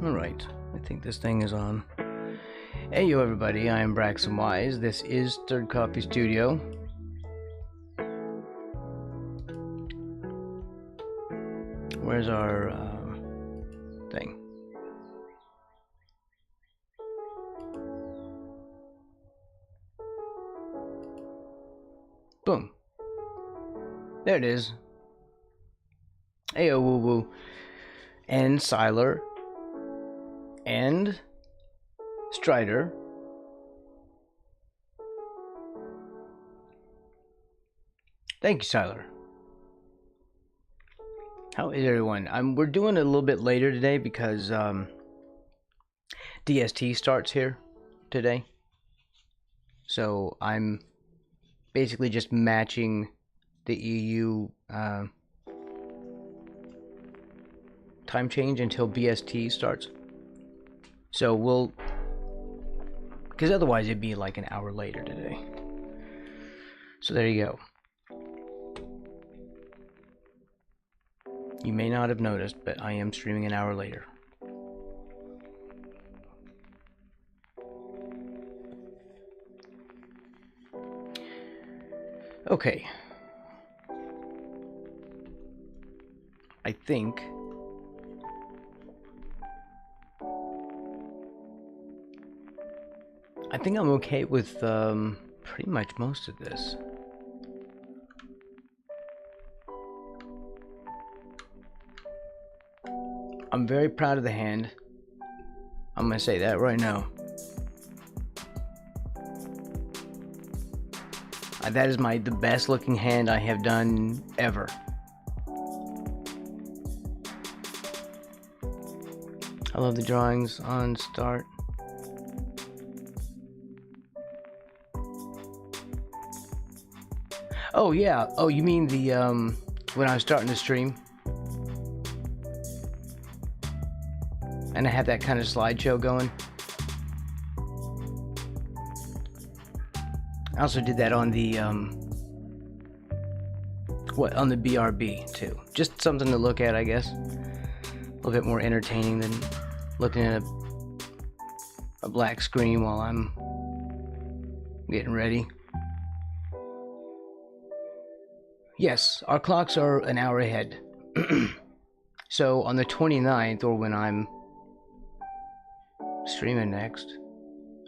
Alright, I think this thing is on. Hey yo everybody, I am Braxton Wise. This is Third Coffee Studio. Where's our thing? Boom. There it is. Ayo woo woo. And Siler. And Strider. Thank you, Siler. How is everyone? We're doing it a little bit later today because DST starts here today. So I'm basically just matching the EU time change until BST starts. So because otherwise it'd be like an hour later today. So there you go. You may not have noticed, but I am streaming an hour later. Okay. I think I'm okay with pretty much most of this. I'm very proud of the hand. I'm gonna say that right now. That is the best looking hand I have done ever. I love the drawings on start. Oh yeah. Oh, you mean the when I was starting to stream? And I had that kind of slideshow going. I also did that on the on the BRB too. Just something to look at, I guess. A little bit more entertaining than looking at a black screen while I'm getting ready. Yes, our clocks are an hour ahead. So on the 29th, or when I'm streaming next,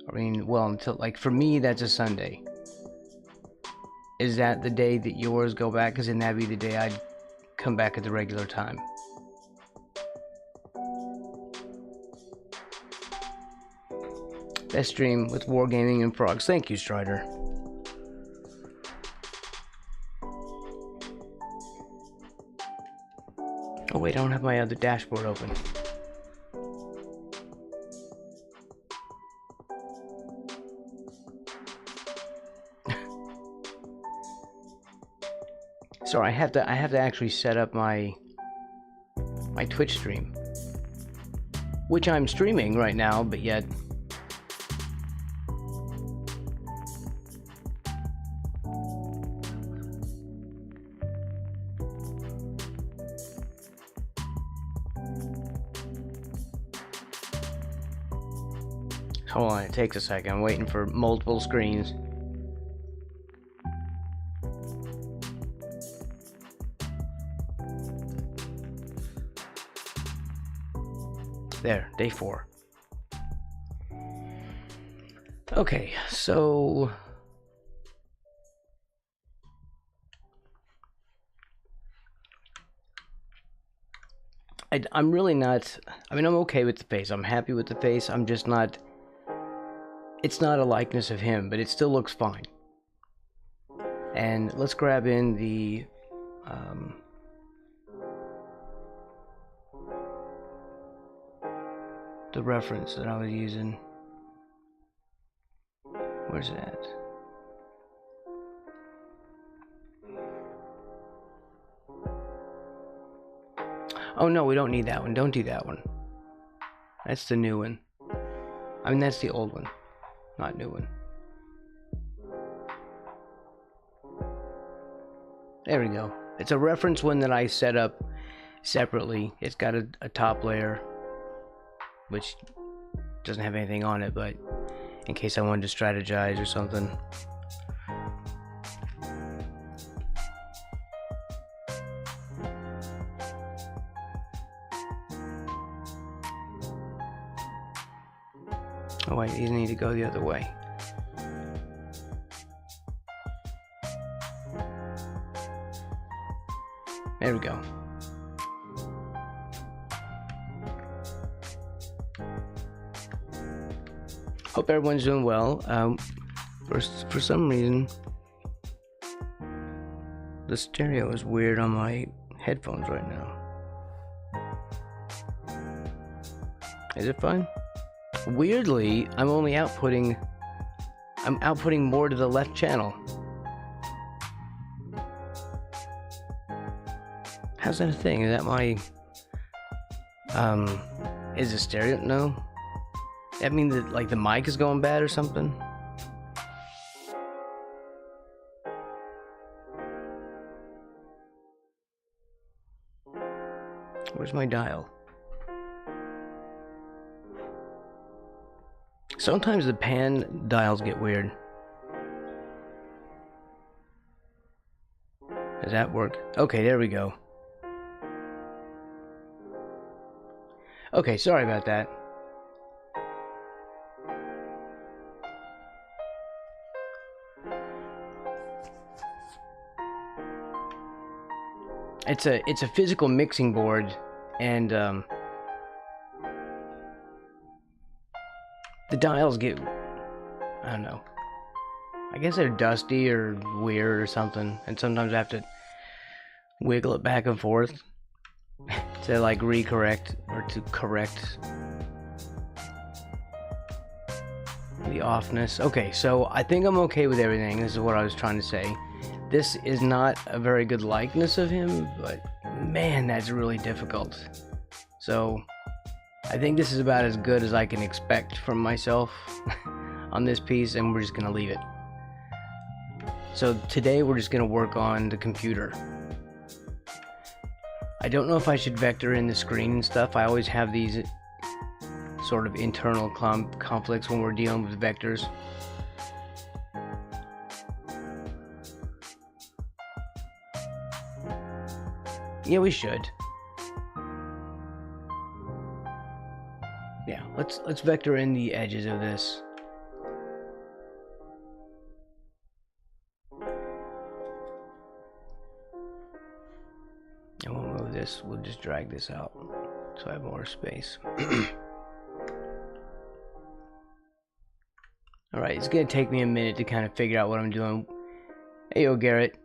I mean, well, until, like, for me, that's a Sunday. Is that the day that yours go back? Because then that'd be the day I'd come back at the regular time. Best stream with Wargaming and Frogs. Thank you, Strider. Oh wait, I don't have my other dashboard open. Sorry, I have to actually set up my Twitch stream, which I'm streaming right now, but yet hold on, it takes a second. I'm waiting for multiple screens. There, day 4. Okay, so I'm really not, I mean, I'm okay with the face. I'm happy with the face. I'm just not, it's not a likeness of him, but it still looks fine. And let's grab in the reference that I was using. Where's it at? Oh no, we don't need that one. Don't do that one. That's the new one. I mean, that's the old one, not new one. There we go. It's a reference one that I set up separately. It's got a top layer which doesn't have anything on it, but in case I wanted to strategize or something. Oh wait, you need to go the other way. There we go. Hope everyone's doing well. For some reason, the stereo is weird on my headphones right now. Is it fine? Weirdly, I'm outputting more to the left channel. How's that a thing? Is that my is the stereo? No. That means that like the mic is going bad or something? Where's my dial? Sometimes the pan dials get weird. Does that work? Okay, there we go. Okay, sorry about that. It's a physical mixing board, and the dials get, I don't know, I guess they're dusty or weird or something, and sometimes I have to wiggle it back and forth to like recorrect or to correct the offness. Okay, so I think I'm okay with everything. This is what I was trying to say. This is not a very good likeness of him, but man, that's really difficult. So I think this is about as good as I can expect from myself on this piece, and we're just gonna leave it. So today we're just gonna work on the computer. I don't know if I should vector in the screen and stuff. I always have these sort of internal conflicts when we're dealing with vectors. Yeah, we should. Yeah, let's vector in the edges of this. And we'll move this, we'll just drag this out so I have more space. Alright, it's gonna take me a minute to kind of figure out what I'm doing. Hey, yo, Garrett.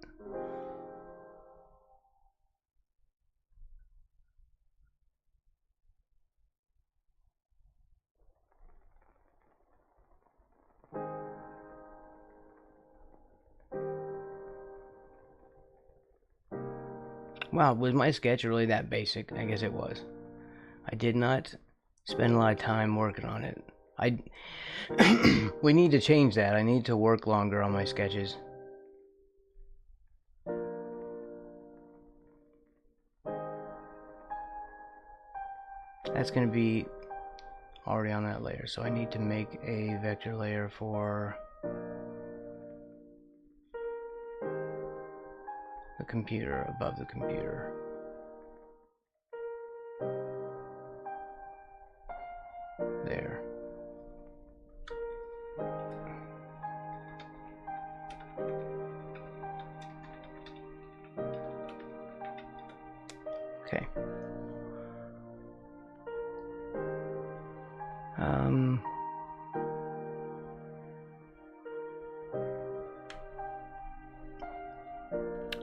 Wow, was my sketch really that basic? I guess it was. I did not spend a lot of time working on it. We need to change that. I need to work longer on my sketches. That's going to be already on that layer, so I need to make a vector layer for the computer, above the computer. There. Okay.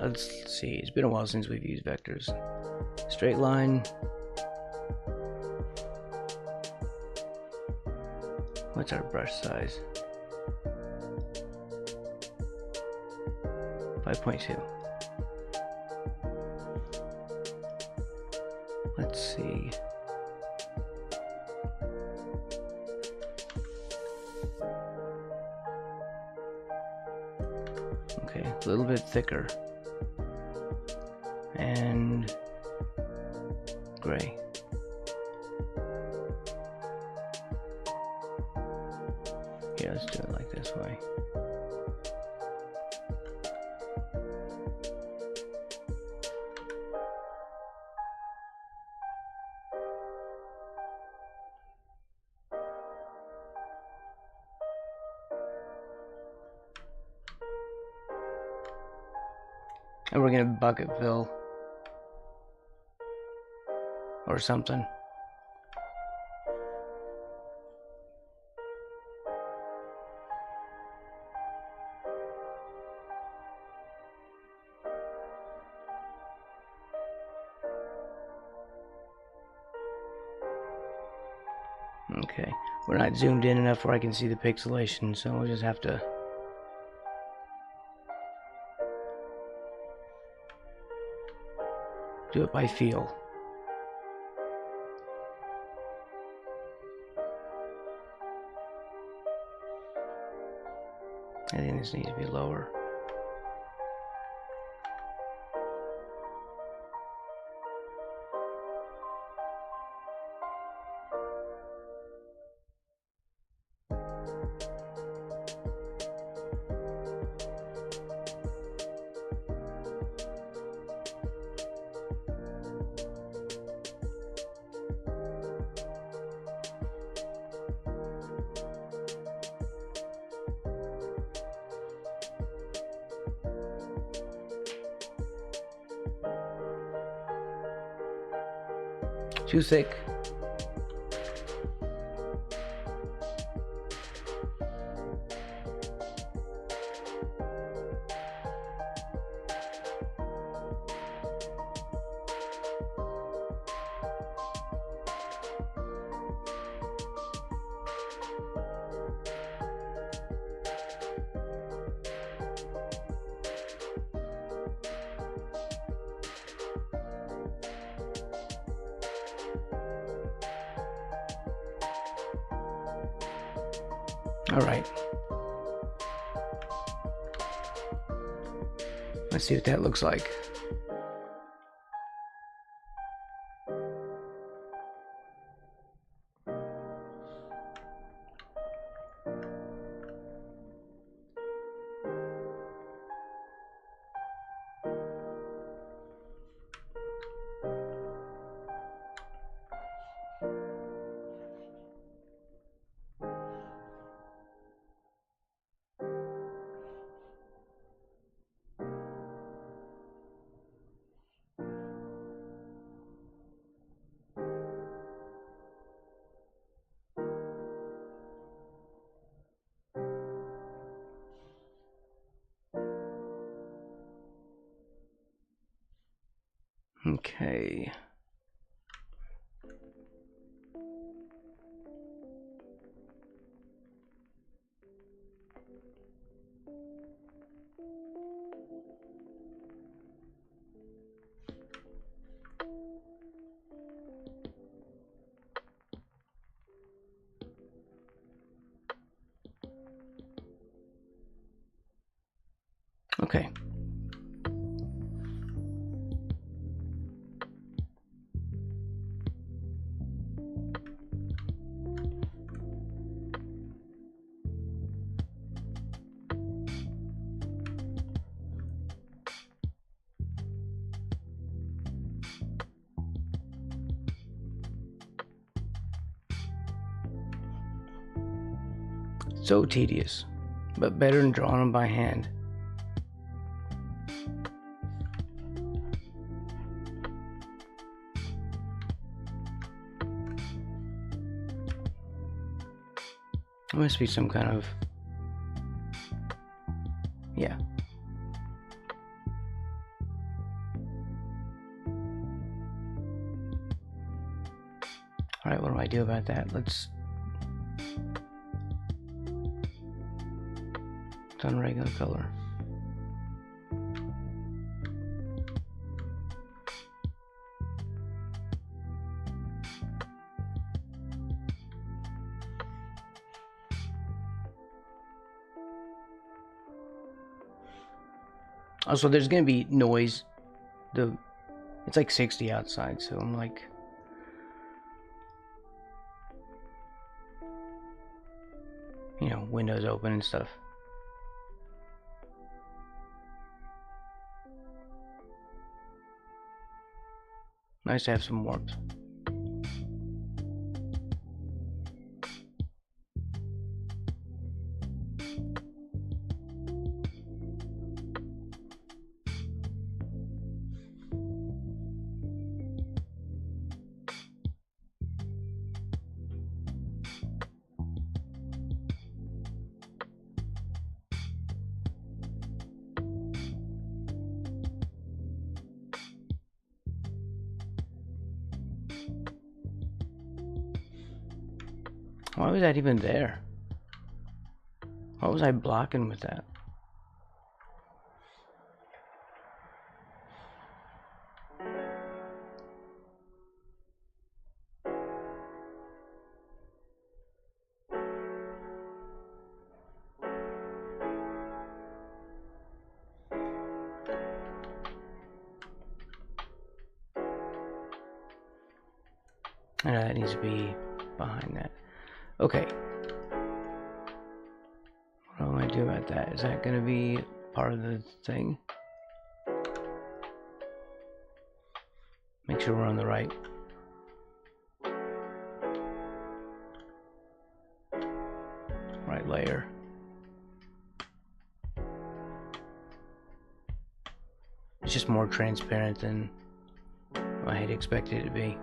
Let's see, it's been a while since we've used vectors. Straight line. What's our brush size? 5.2. Let's see. Okay, a little bit thicker. And gray. this way. And we're gonna bucket fill or something. Okay, we're not zoomed in enough where I can see the pixelation, so we'll just have to do it by feel. I think this needs to be lower. Too thick. All right. Let's see what that looks like. Okay. Okay. So tedious, but better than drawing them by hand. There must be some kind of, yeah. All right, what do I do about that? Let's on regular color. Also, there's gonna be noise. It's like 60 outside, so I'm like, you know, windows open and stuff. Nice to have some warmth. Why was that even there? What was I blocking with that? I know that needs to be behind that. Okay. What am I gonna do about that? Is that gonna be part of the thing? Make sure we're on the right layer. It's just more transparent than I had expected it to be.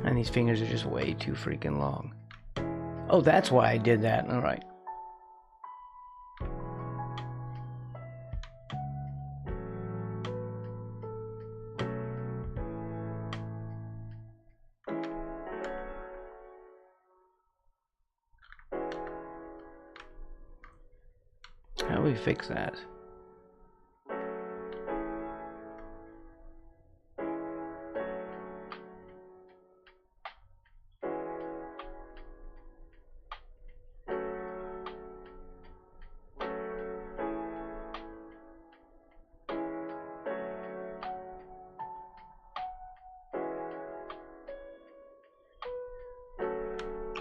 And these fingers are just way too freaking long. Oh, that's why I did that. All right. How do we fix that?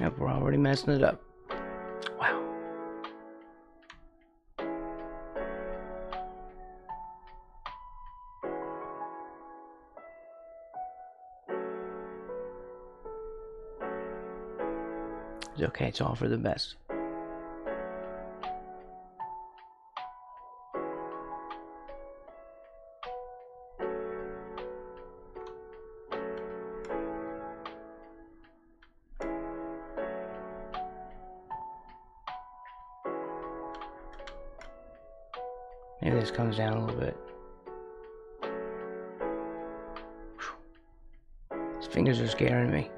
Yep, we're already messing it up. Wow. It's okay, it's all for the best. Maybe this comes down a little bit. Whew. His fingers are scaring me.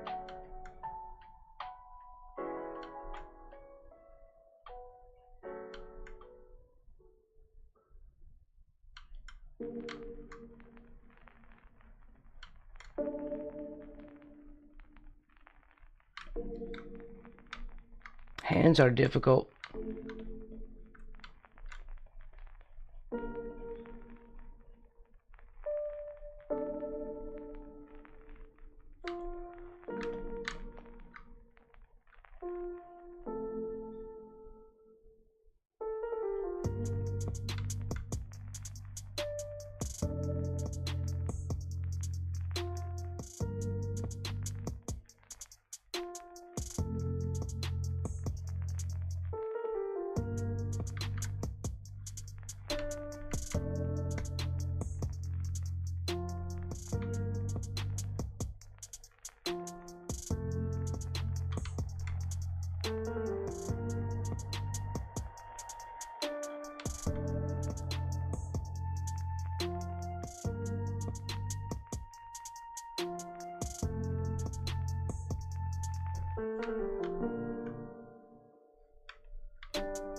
Hands are difficult.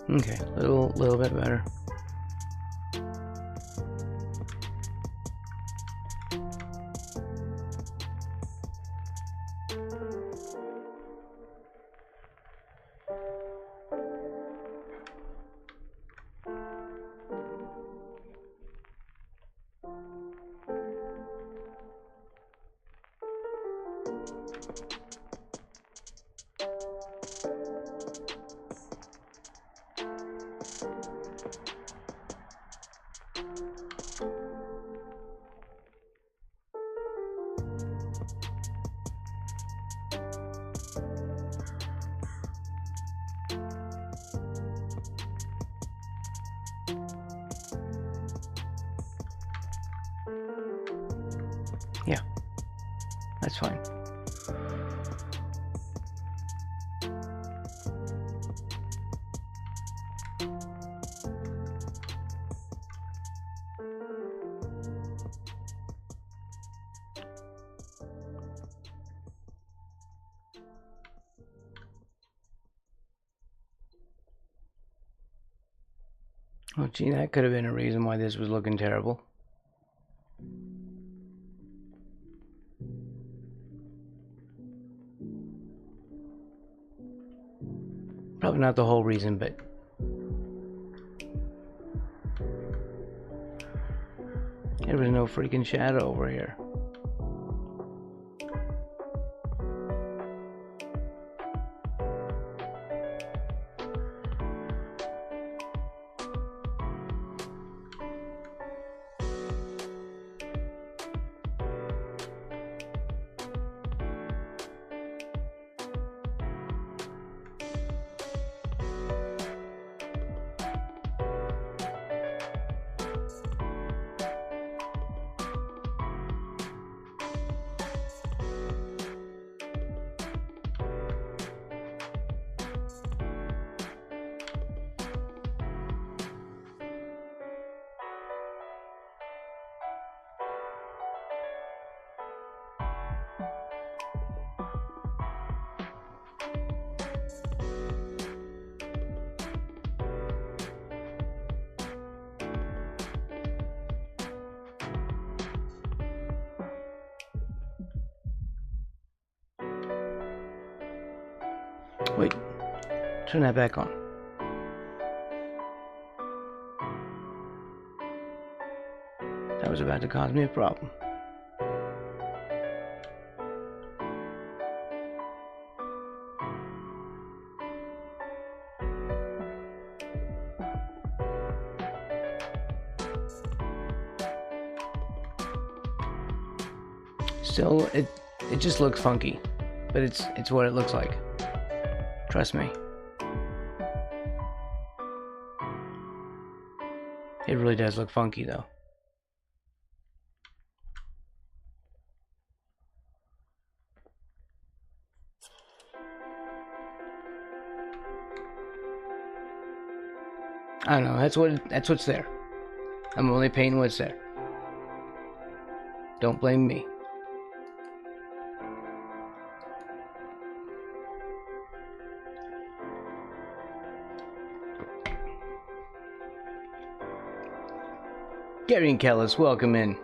Okay, little bit better. Yeah, that's fine. Oh, gee, that could have been a reason why this was looking terrible. Probably not the whole reason, but there was no freaking shadow over here. Wait, turn that back on. That was about to cause me a problem. Still, it just looks funky, but it's what it looks like. Trust me. It really does look funky though. I don't know, that's what's there. I'm only painting what's there. Don't blame me. Gary and Kellis, welcome in.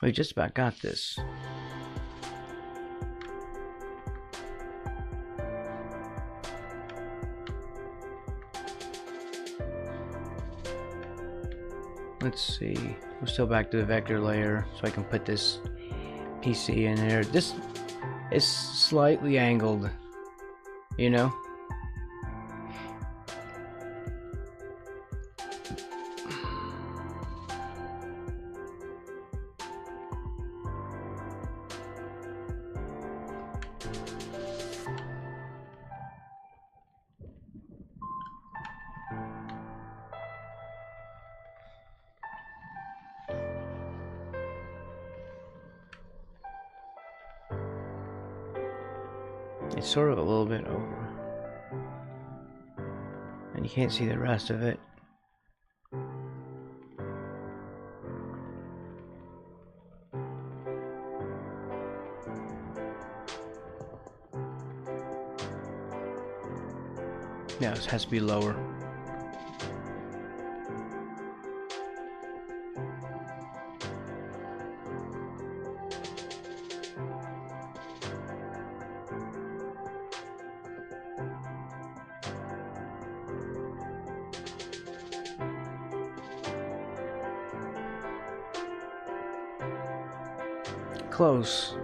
We just about got this. Let's see. We're still back to the vector layer, so I can put this PC in there. This is slightly angled, you know? It's sort of a little bit over. And you can't see the rest of it. Yeah, this has to be lower. Close.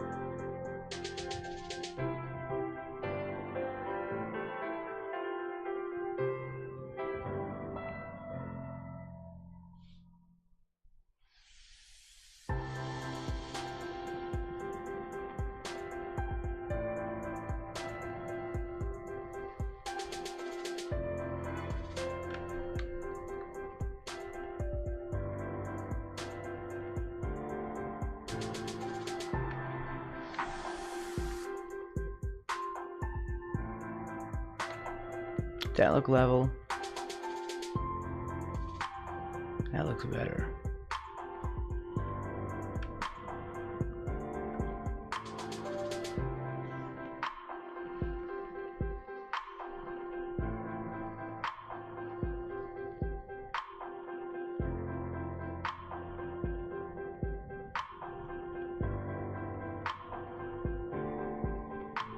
Does that look level? That looks better.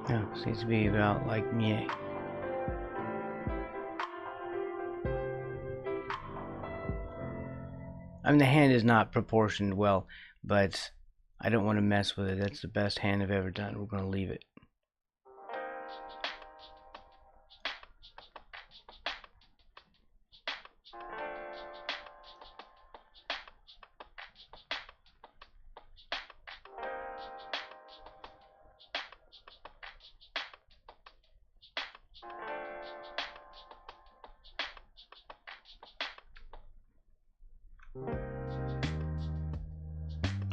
Yeah, seems to be about like me. I mean, the hand is not proportioned well, but I don't want to mess with it. That's the best hand I've ever done. We're going to leave it.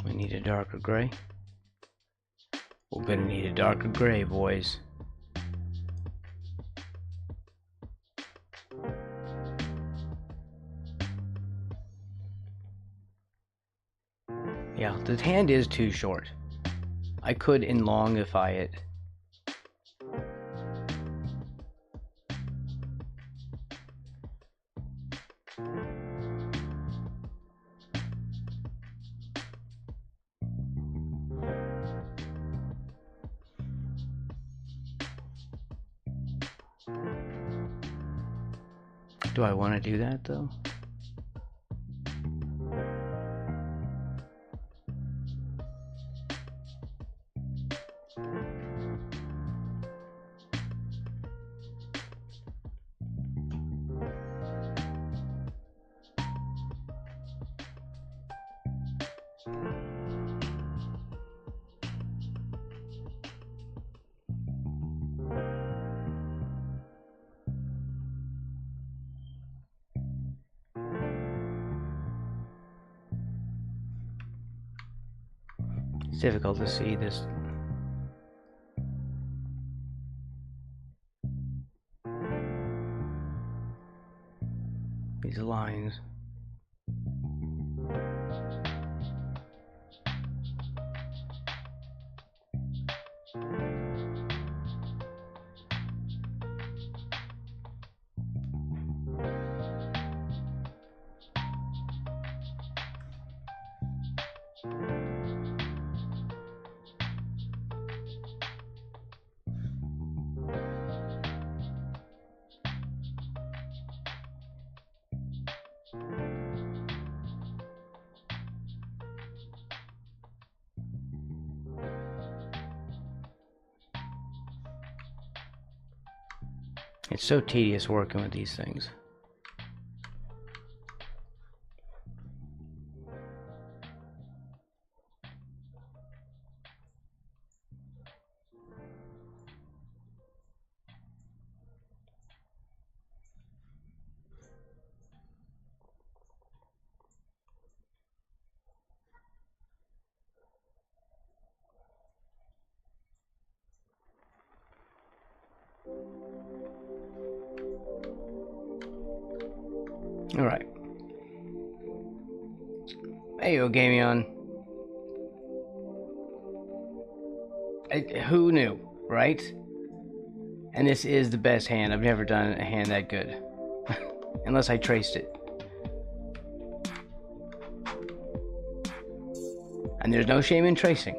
We need a darker gray. We're gonna need a darker gray, boys. Yeah, the hand is too short. I could elongify it. Do I want to do that though? It's difficult to see this. These lines. It's so tedious working with these things. Alright. Hey, yo, Gamion. Who knew, right? And this is the best hand. I've never done a hand that good. Unless I traced it. And there's no shame in tracing.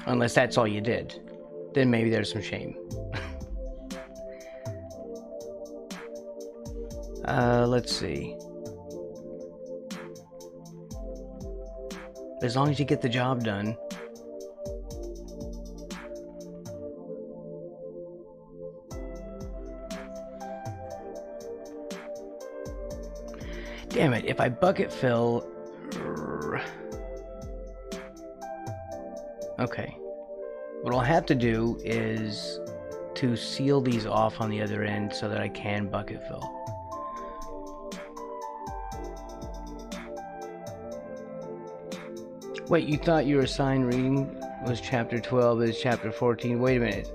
Unless that's all you did. Then maybe there's some shame. Let's see. As long as you get the job done. Damn it, if I bucket fill... Okay. What I'll have to do is to seal these off on the other end so that I can bucket fill. Wait, you thought your assigned reading was chapter 12, but it's chapter 14? Wait a minute.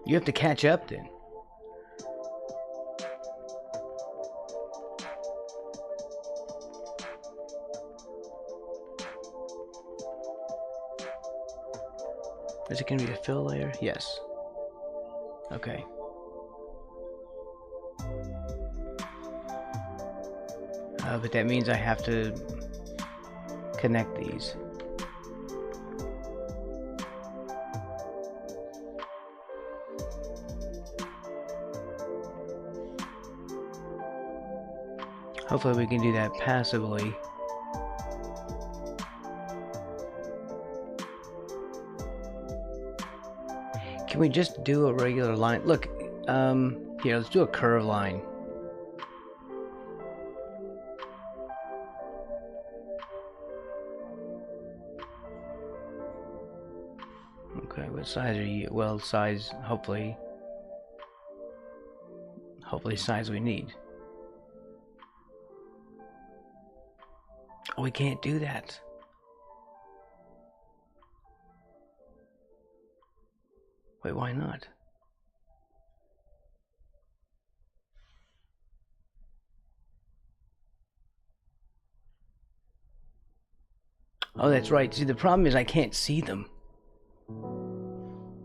You have to catch up then. Is it going to be a fill layer? Yes. Okay. But that means I have to connect these. Hopefully we can do that passively. Can we just do a regular line? Look, here, let's do a curve line. Okay, what size are you? Well, size, hopefully size we need. Oh, we can't do that. Wait, why not? Oh, that's right. See, the problem is I can't see them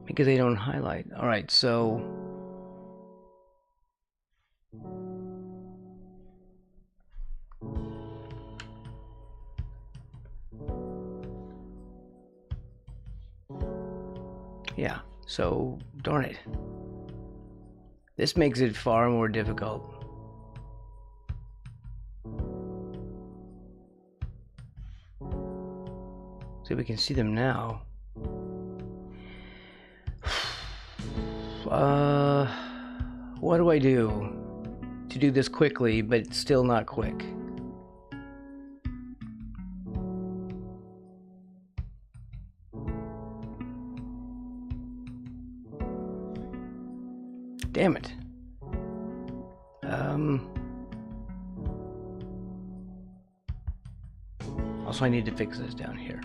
because they don't highlight. All right, so yeah. So, darn it. This makes it far more difficult. See if we can see them now. What do I do to do this quickly, but still not quick? Damn it. Also, I need to fix this down here.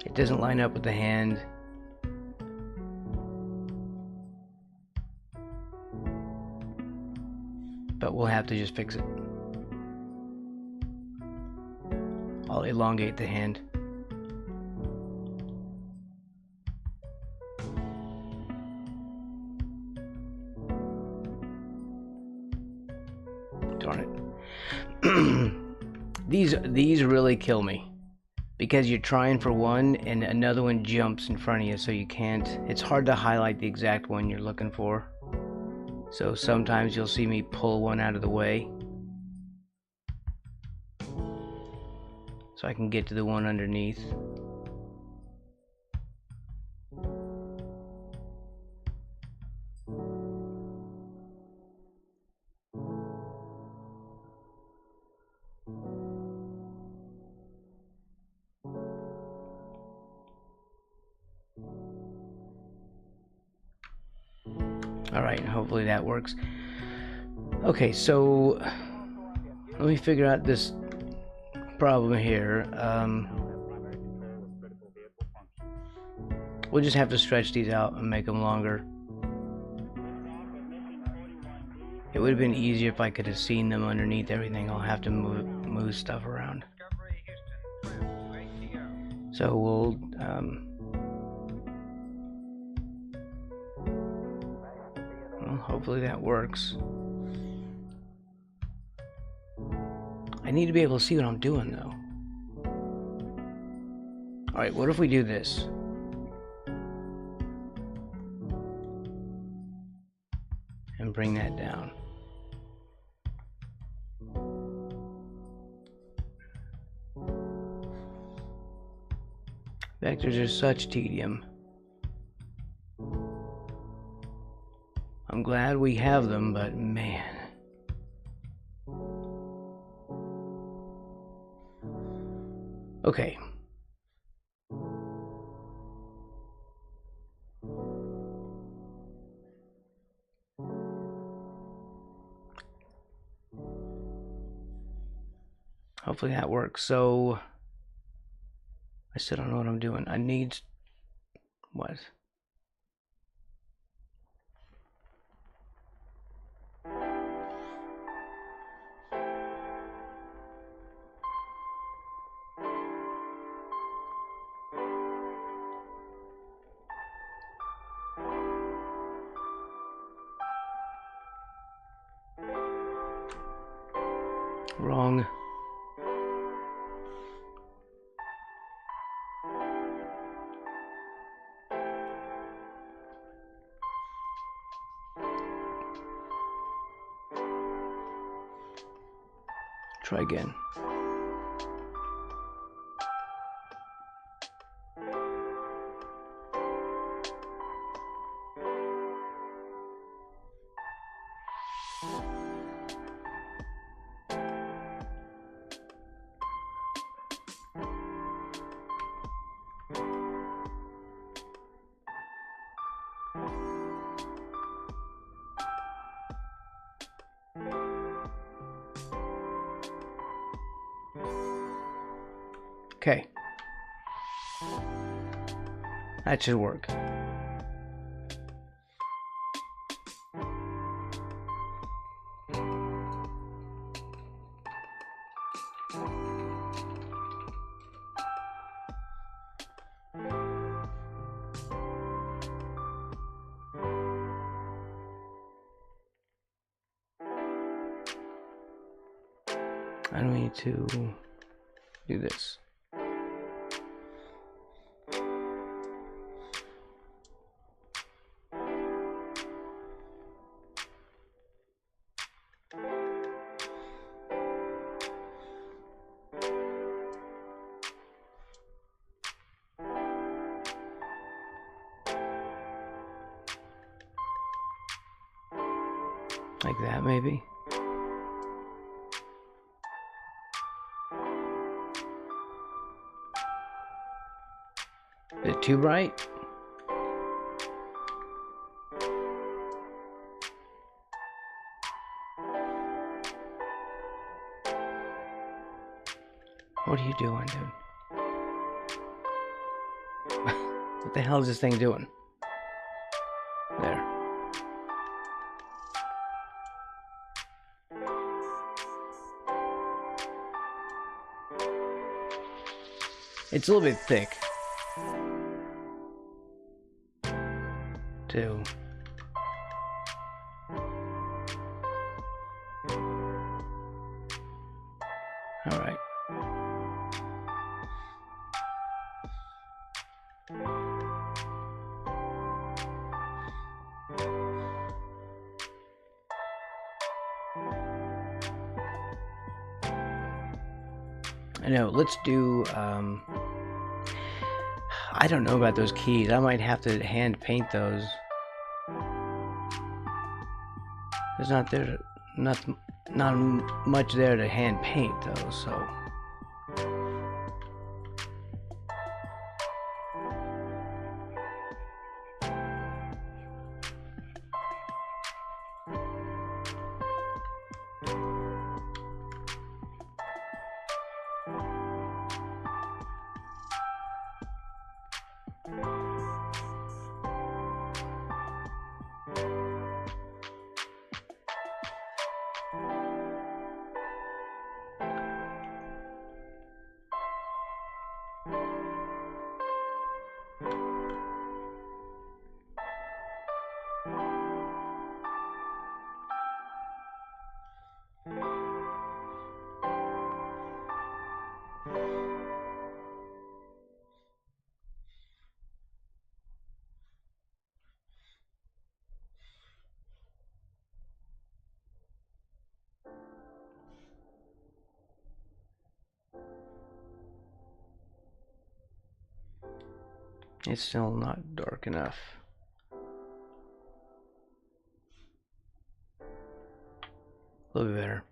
It doesn't line up with the hand. But we'll have to just fix it. I'll elongate the hand. Darn it. These really kill me. Because you're trying for one and another one jumps in front of you, so you can't. It's hard to highlight the exact one you're looking for. So sometimes you'll see me pull one out of the way so I can get to the one underneath. Alright, hopefully that works. Okay, so let me figure out this problem here. We'll just have to stretch these out and make them longer. It would have been easier if I could have seen them underneath everything. I'll have to move stuff around. So we'll well, hopefully that works. I need to be able to see what I'm doing though. Alright, what if we do this? And bring that down. Vectors are such tedium. I'm glad we have them, but man. Okay. Hopefully that works. So I still don't know what I'm doing. I need what? Wrong. Try again. Okay. That should work. I don't need to do this. Like that, maybe. Is it too bright? What are you doing, dude? What the hell is this thing doing? There. It's a little bit thick. Too. All right. I know, let's do, I don't know about those keys. I might have to hand paint those. There's not much there to hand paint though, so. It's still not dark enough. A little bit better.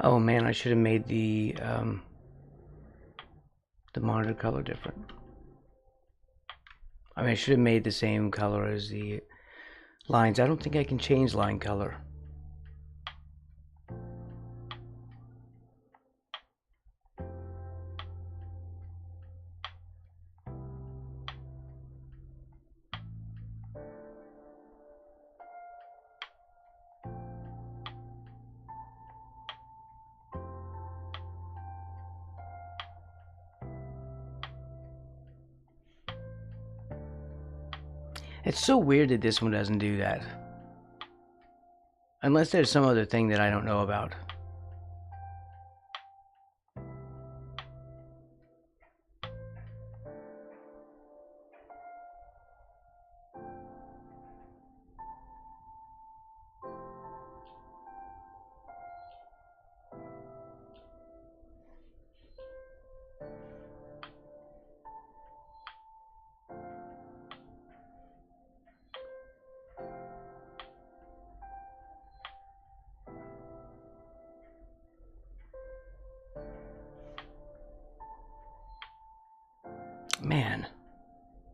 Oh man, I should have made the monitor color different. I mean, I should have made the same color as the lines. I don't think I can change line color. It's so weird that this one doesn't do that. Unless there's some other thing that I don't know about. Man.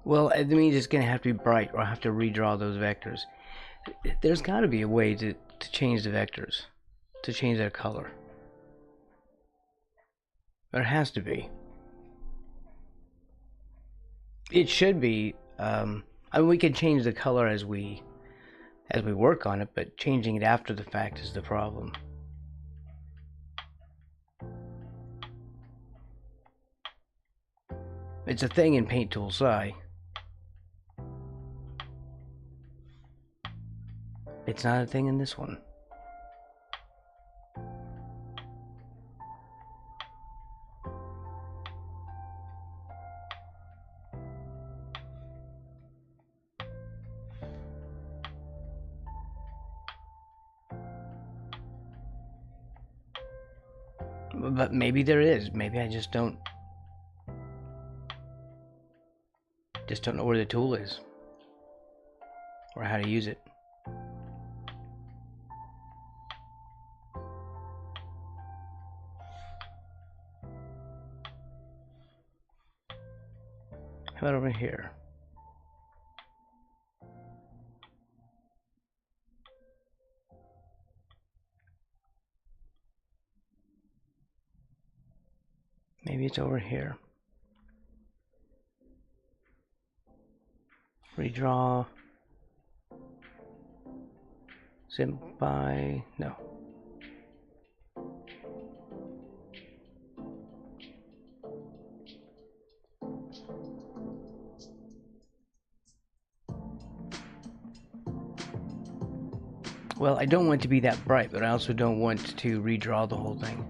Well, I mean, it's going to have to be bright, or I'll have to redraw those vectors. There's got to be a way to change the vectors, to change their color. There has to be. It should be. I mean, we can change the color as we work on it, but changing it after the fact is the problem. It's a thing in Paint Tool Sci. It's not a thing in this one. But maybe there is. Maybe I just don't know where the tool is or how to use it. How about over here? Maybe it's over here. Redraw. Zip by. No. Well, I don't want it to be that bright, but I also don't want to redraw the whole thing.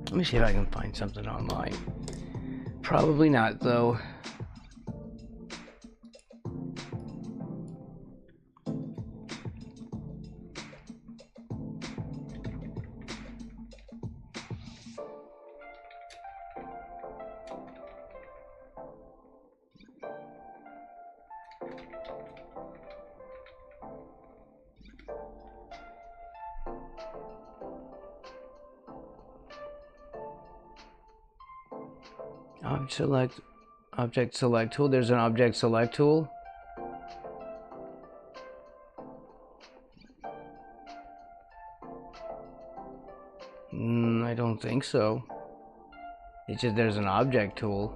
Let me see if I can find something online. Probably not, though. Object select tool. There's an object select tool. I don't think so. It's just there's an object tool.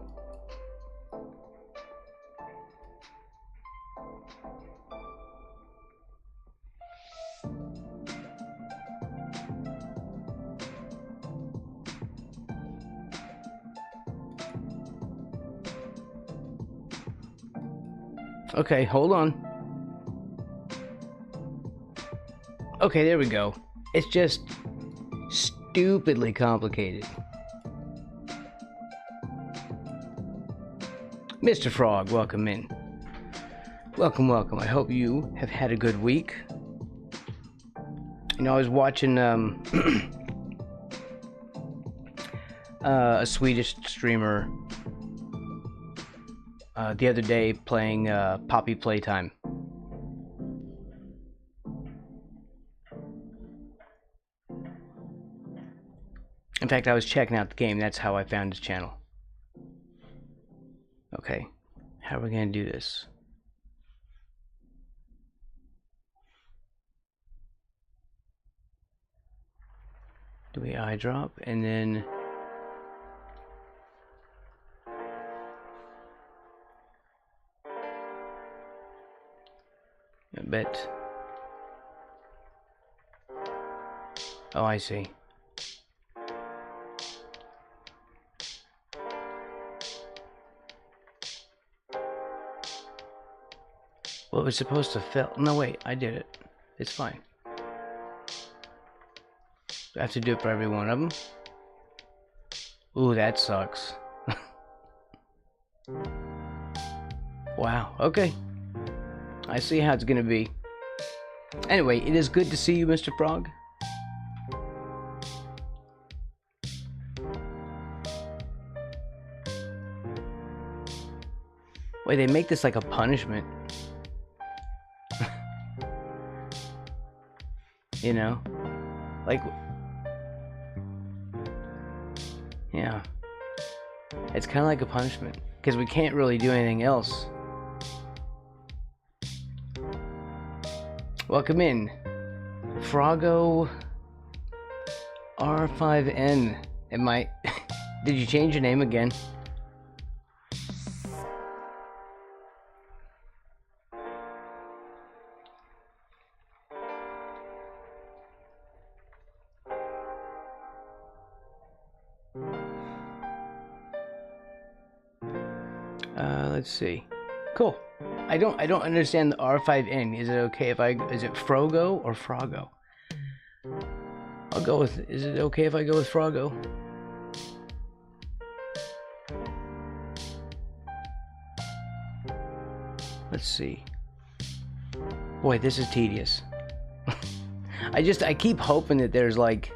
Okay, hold on. Okay, there we go. It's just stupidly complicated. Mr. Frog, welcome in. Welcome, welcome. I hope you have had a good week. You know, I was watching a Swedish streamer the other day playing Poppy Playtime. In fact, I was checking out the game. That's how I found his channel. Okay, how are we going to do this? Do we eye drop and then... I bet... Oh, I see. Well, it was supposed to fail. No, wait, I did it. It's fine. Do I have to do it for every one of them? Ooh, that sucks. Wow, okay. I see how it's gonna be. Anyway, it is good to see you, Mr. Frog. Wait, they make this like a punishment. You know? Like... Yeah. It's kind of like a punishment. Because we can't really do anything else. Welcome in. Froggo R5N. Am I... Did you change your name again? Let's see. Cool. I don't understand the R5N. Is it okay if I... Is it Frogo or Froggo? I'll go with... Is it okay if I go with Froggo? Let's see. Boy, this is tedious. I keep hoping that there's like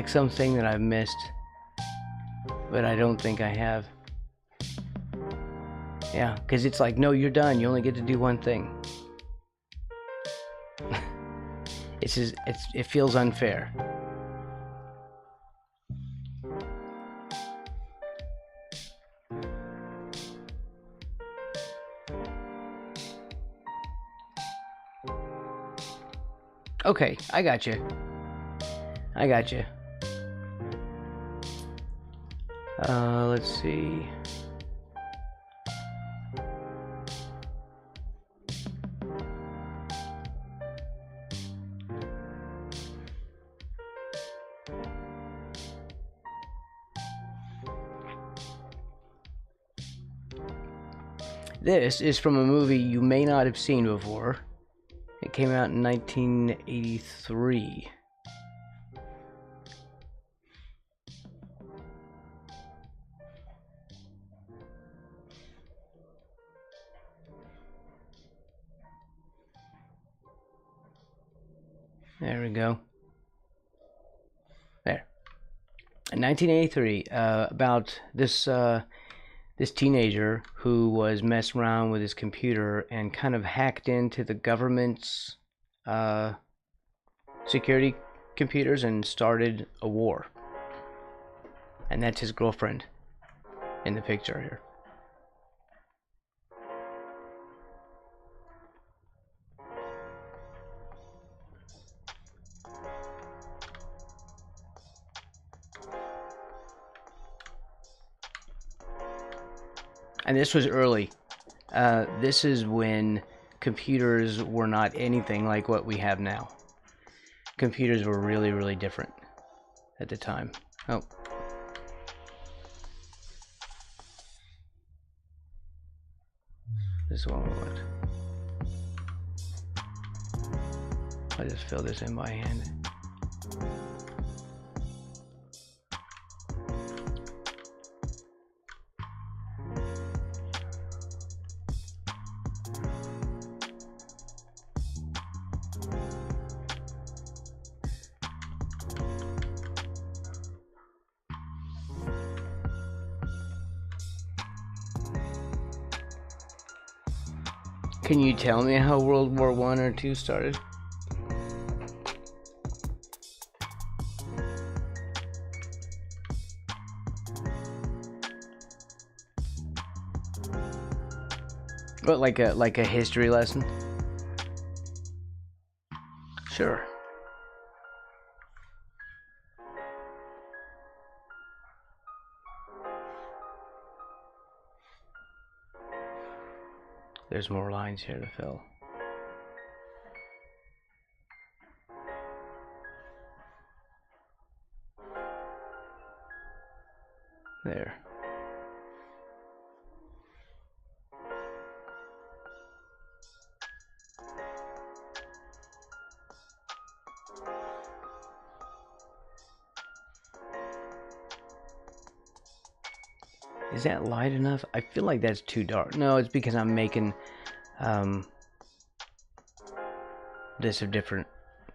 something that I've missed. But I don't think I have. Yeah, because it's like, no, you're done. You only get to do one thing. It feels unfair. Okay, I got you. I got you. Let's see. This is from a movie you may not have seen before. It came out in 1983. There we go. There. In 1983, about this this teenager who was messing around with his computer and kind of hacked into the government's security computers and started a war. And that's his girlfriend in the picture here. And this was early. This is when computers were not anything like what we have now. Computers were really, really different at the time. Oh. This one we want. I'll just fill this in by hand. Can you tell me how World War I or II started? But like a history lesson? Sure. There's more lines here to fill. There. Is that light enough? I feel like that's too dark. No, it's because I'm making this of different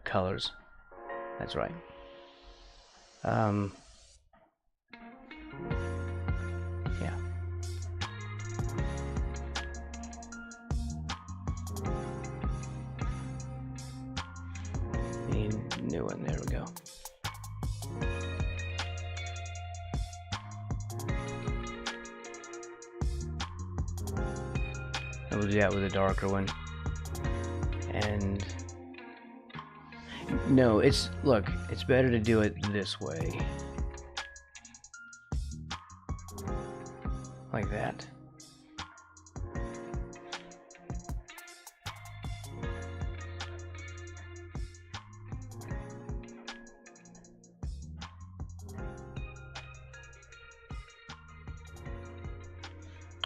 colors. That's right. Yeah. Need a new one. There we go. We'll do that with a darker one. And no, it's better to do it this way. Like that.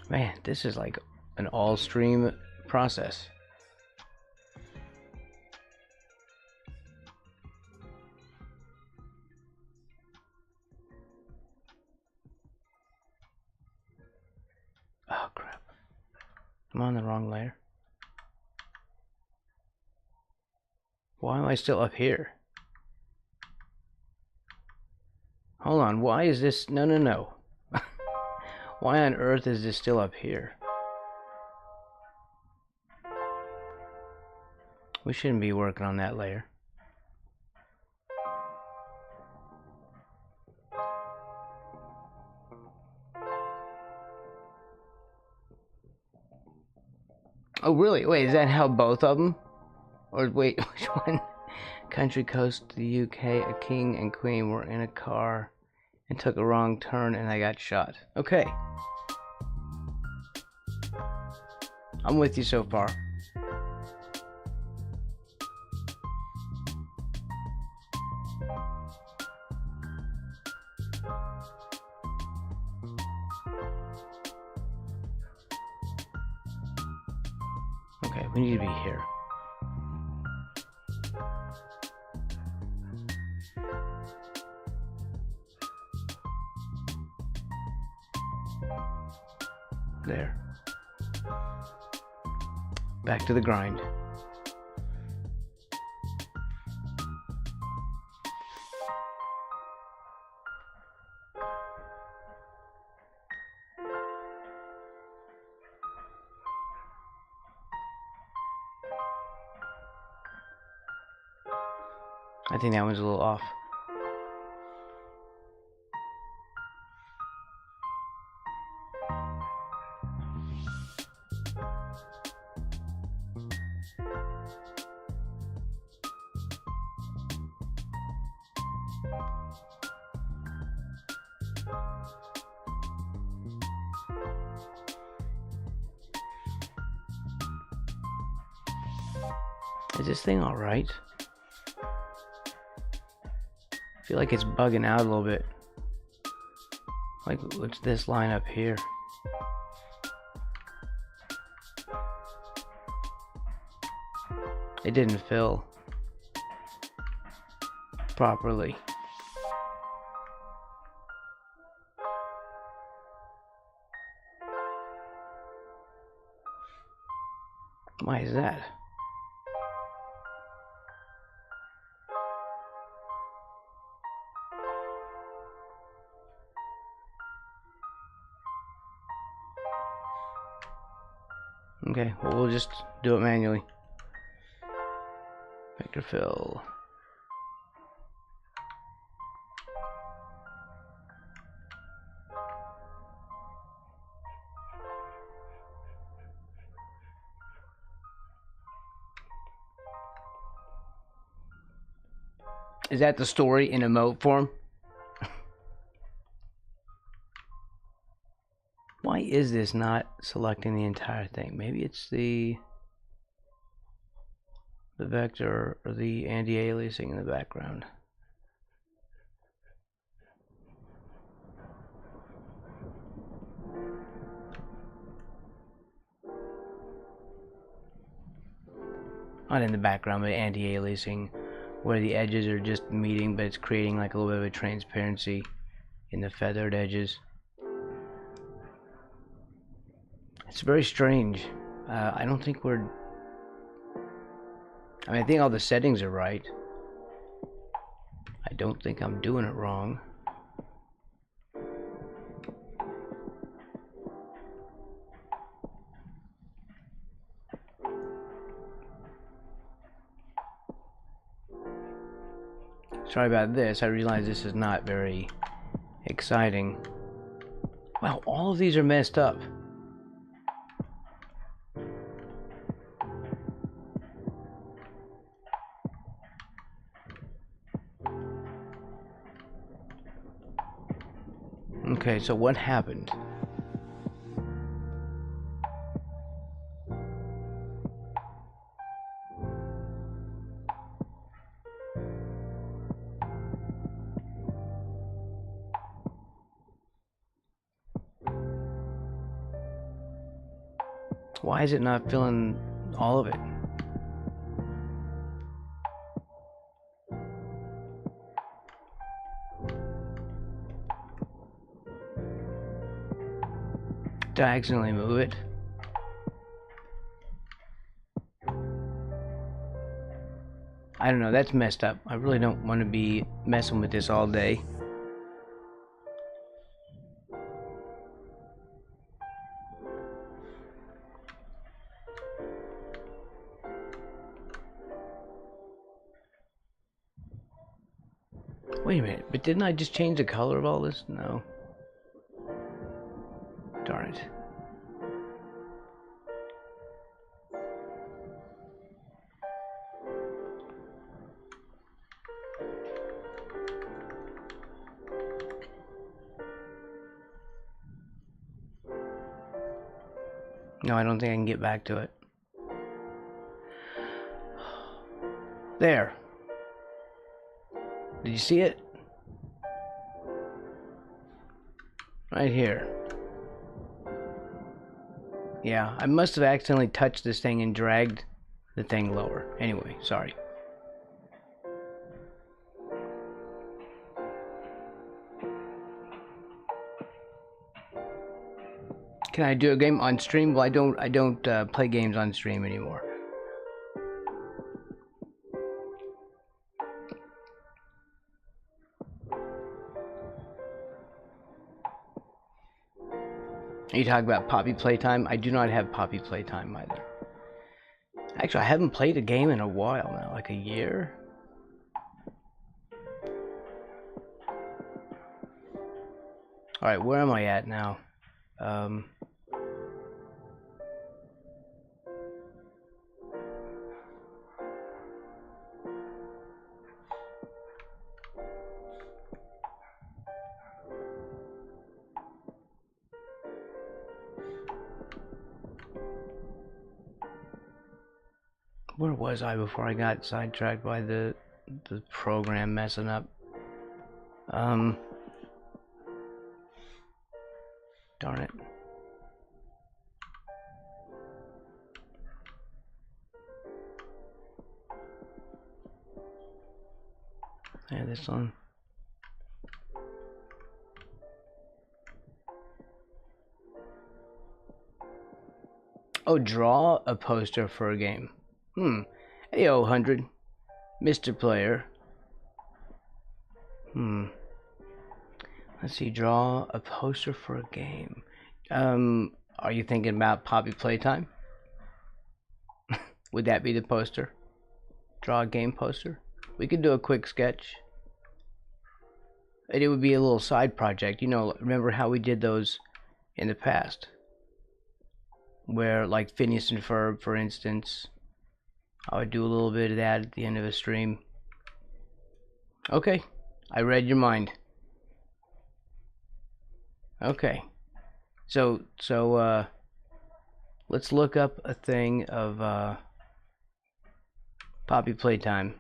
Man, this is like an all-stream process. Oh crap. I'm on the wrong layer. Why am I still up here? Hold on, why is this? No. Why on earth is this still up here? We shouldn't be working on that layer. Oh really? Wait, is that how both of them? Or wait, which one? Country coast, the UK, a king and queen were in a car and took a wrong turn and I got shot. Okay. I'm with you so far. Okay, we need to be here. There. Back to the grind. I think that one's a little off. Is this thing all right? I feel like it's bugging out a little bit. Like, what's this line up here? It didn't fill properly. Why is that? Okay, well, we'll just do it manually. Vector fill. Is that the story in emote form? Why is this not selecting the entire thing? Maybe it's the vector or the anti-aliasing in the background. Not in the background, but anti-aliasing, where the edges are just meeting, but it's creating like a little bit of a transparency in the feathered edges. It's very strange. I don't think we're... I mean, I think all the settings are right. I don't think I'm doing it wrong. Sorry about this. I realize this is not very exciting. Wow, all of these are messed up. Okay, so what happened? Why is it not filling all of it? Did I accidentally move it? I don't know, that's messed up. I really don't want to be messing with this all day. Wait a minute, but didn't I just change the color of all this? No. Darn it. No, I don't think I can get back to it. There. Did you see it? Right here. Yeah, I must have accidentally touched this thing and dragged the thing lower. Anyway, sorry. Can I do a game on stream? Well, I don't play games on stream anymore. Are you talking about Poppy Playtime? I do not have Poppy Playtime either. Actually, I haven't played a game in a while now, like a year. Alright, where am I at now? Where was I before I got sidetracked by the program messing up? Darn it. Yeah, this one. Oh, draw a poster for a game. Hey, 100. Mr. Player. Let's see, draw a poster for a game. Are you thinking about Poppy Playtime? Would that be the poster? Draw a game poster? We could do a quick sketch. It would be a little side project. You know, remember how we did those in the past? Where, like Phineas and Ferb, for instance, I would do a little bit of that at the end of a stream. Okay, I read your mind. Okay, so let's look up a thing of Poppy Playtime.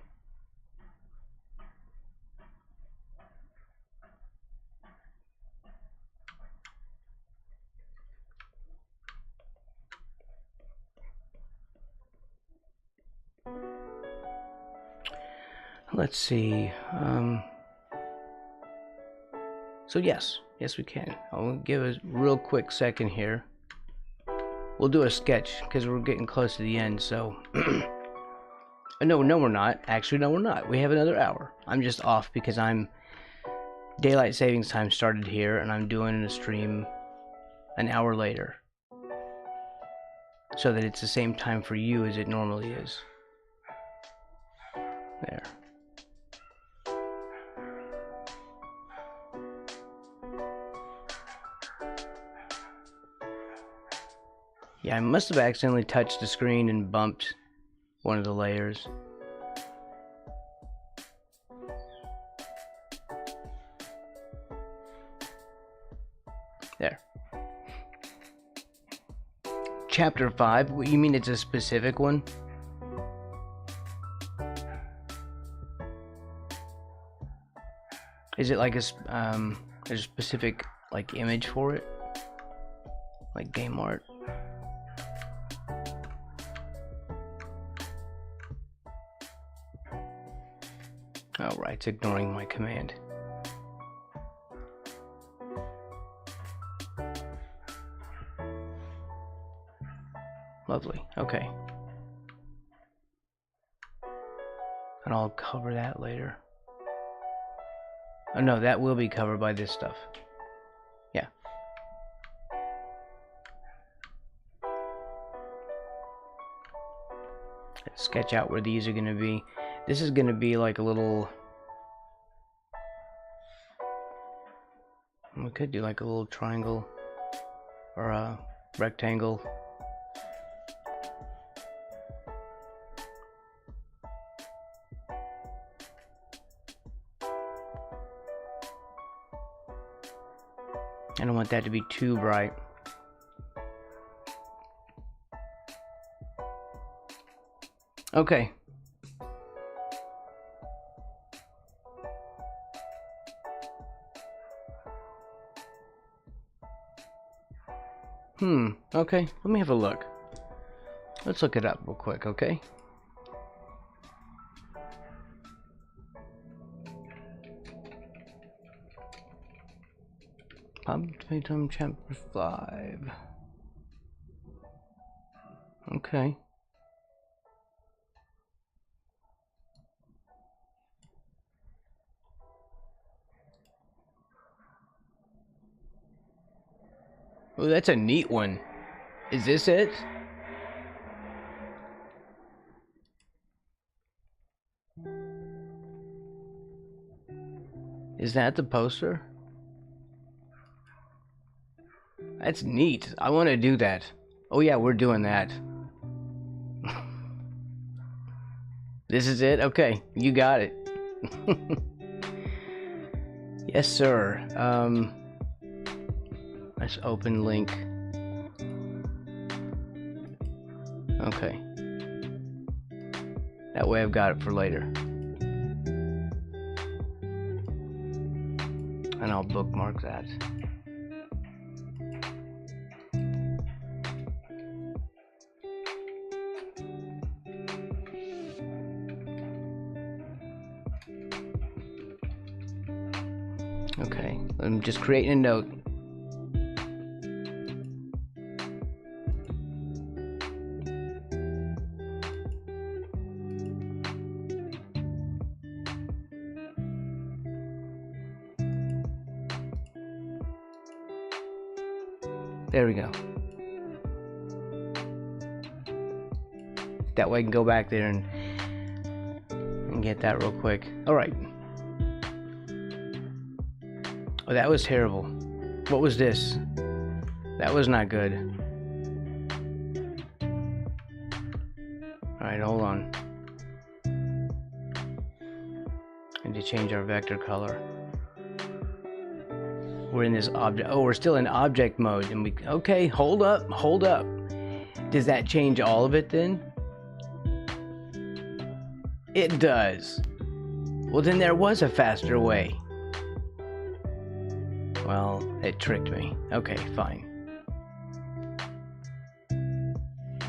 Let's see. So yes, we can. I'll give a real quick second here. We'll do a sketch because we're getting close to the end. So, no, we're not. Actually, no, we're not. We have another hour. I'm just off because daylight savings time started here, and I'm doing a stream an hour later, so that it's the same time for you as it normally is. There. Yeah, I must have accidentally touched the screen and bumped one of the layers. There. Chapter 5? You mean it's a specific one? Is it like there's a specific like image for it? Like game art? Oh, right, it's ignoring my command. Lovely, okay. And I'll cover that later. Oh no, that will be covered by this stuff. Yeah. Let's sketch out where these are going to be. This is going to be like a little... We could do like a little triangle or a rectangle. I don't want that to be too bright. Okay. Okay, let me have a look. Let's look it up real quick, okay? Playtime chapter 5. Okay. Oh, that's a neat one. Is this it? Is that the poster? That's neat. I want to do that. Oh yeah, we're doing that. This is it? Okay, you got it. Yes, sir. Let's open link. Okay. That way I've got it for later. And I'll bookmark that. Okay, I'm just creating a note. There we go. That way I can go back there and get that real quick. Alright. Oh, that was terrible. What was this? That was not good. Alright, hold on. I need to change our vector color. We're in this object. Oh, we're still in object mode. And we. Okay, hold up. Hold up. Does that change all of it then? It does. Well, then there was a faster way. Well, it tricked me. Okay, fine.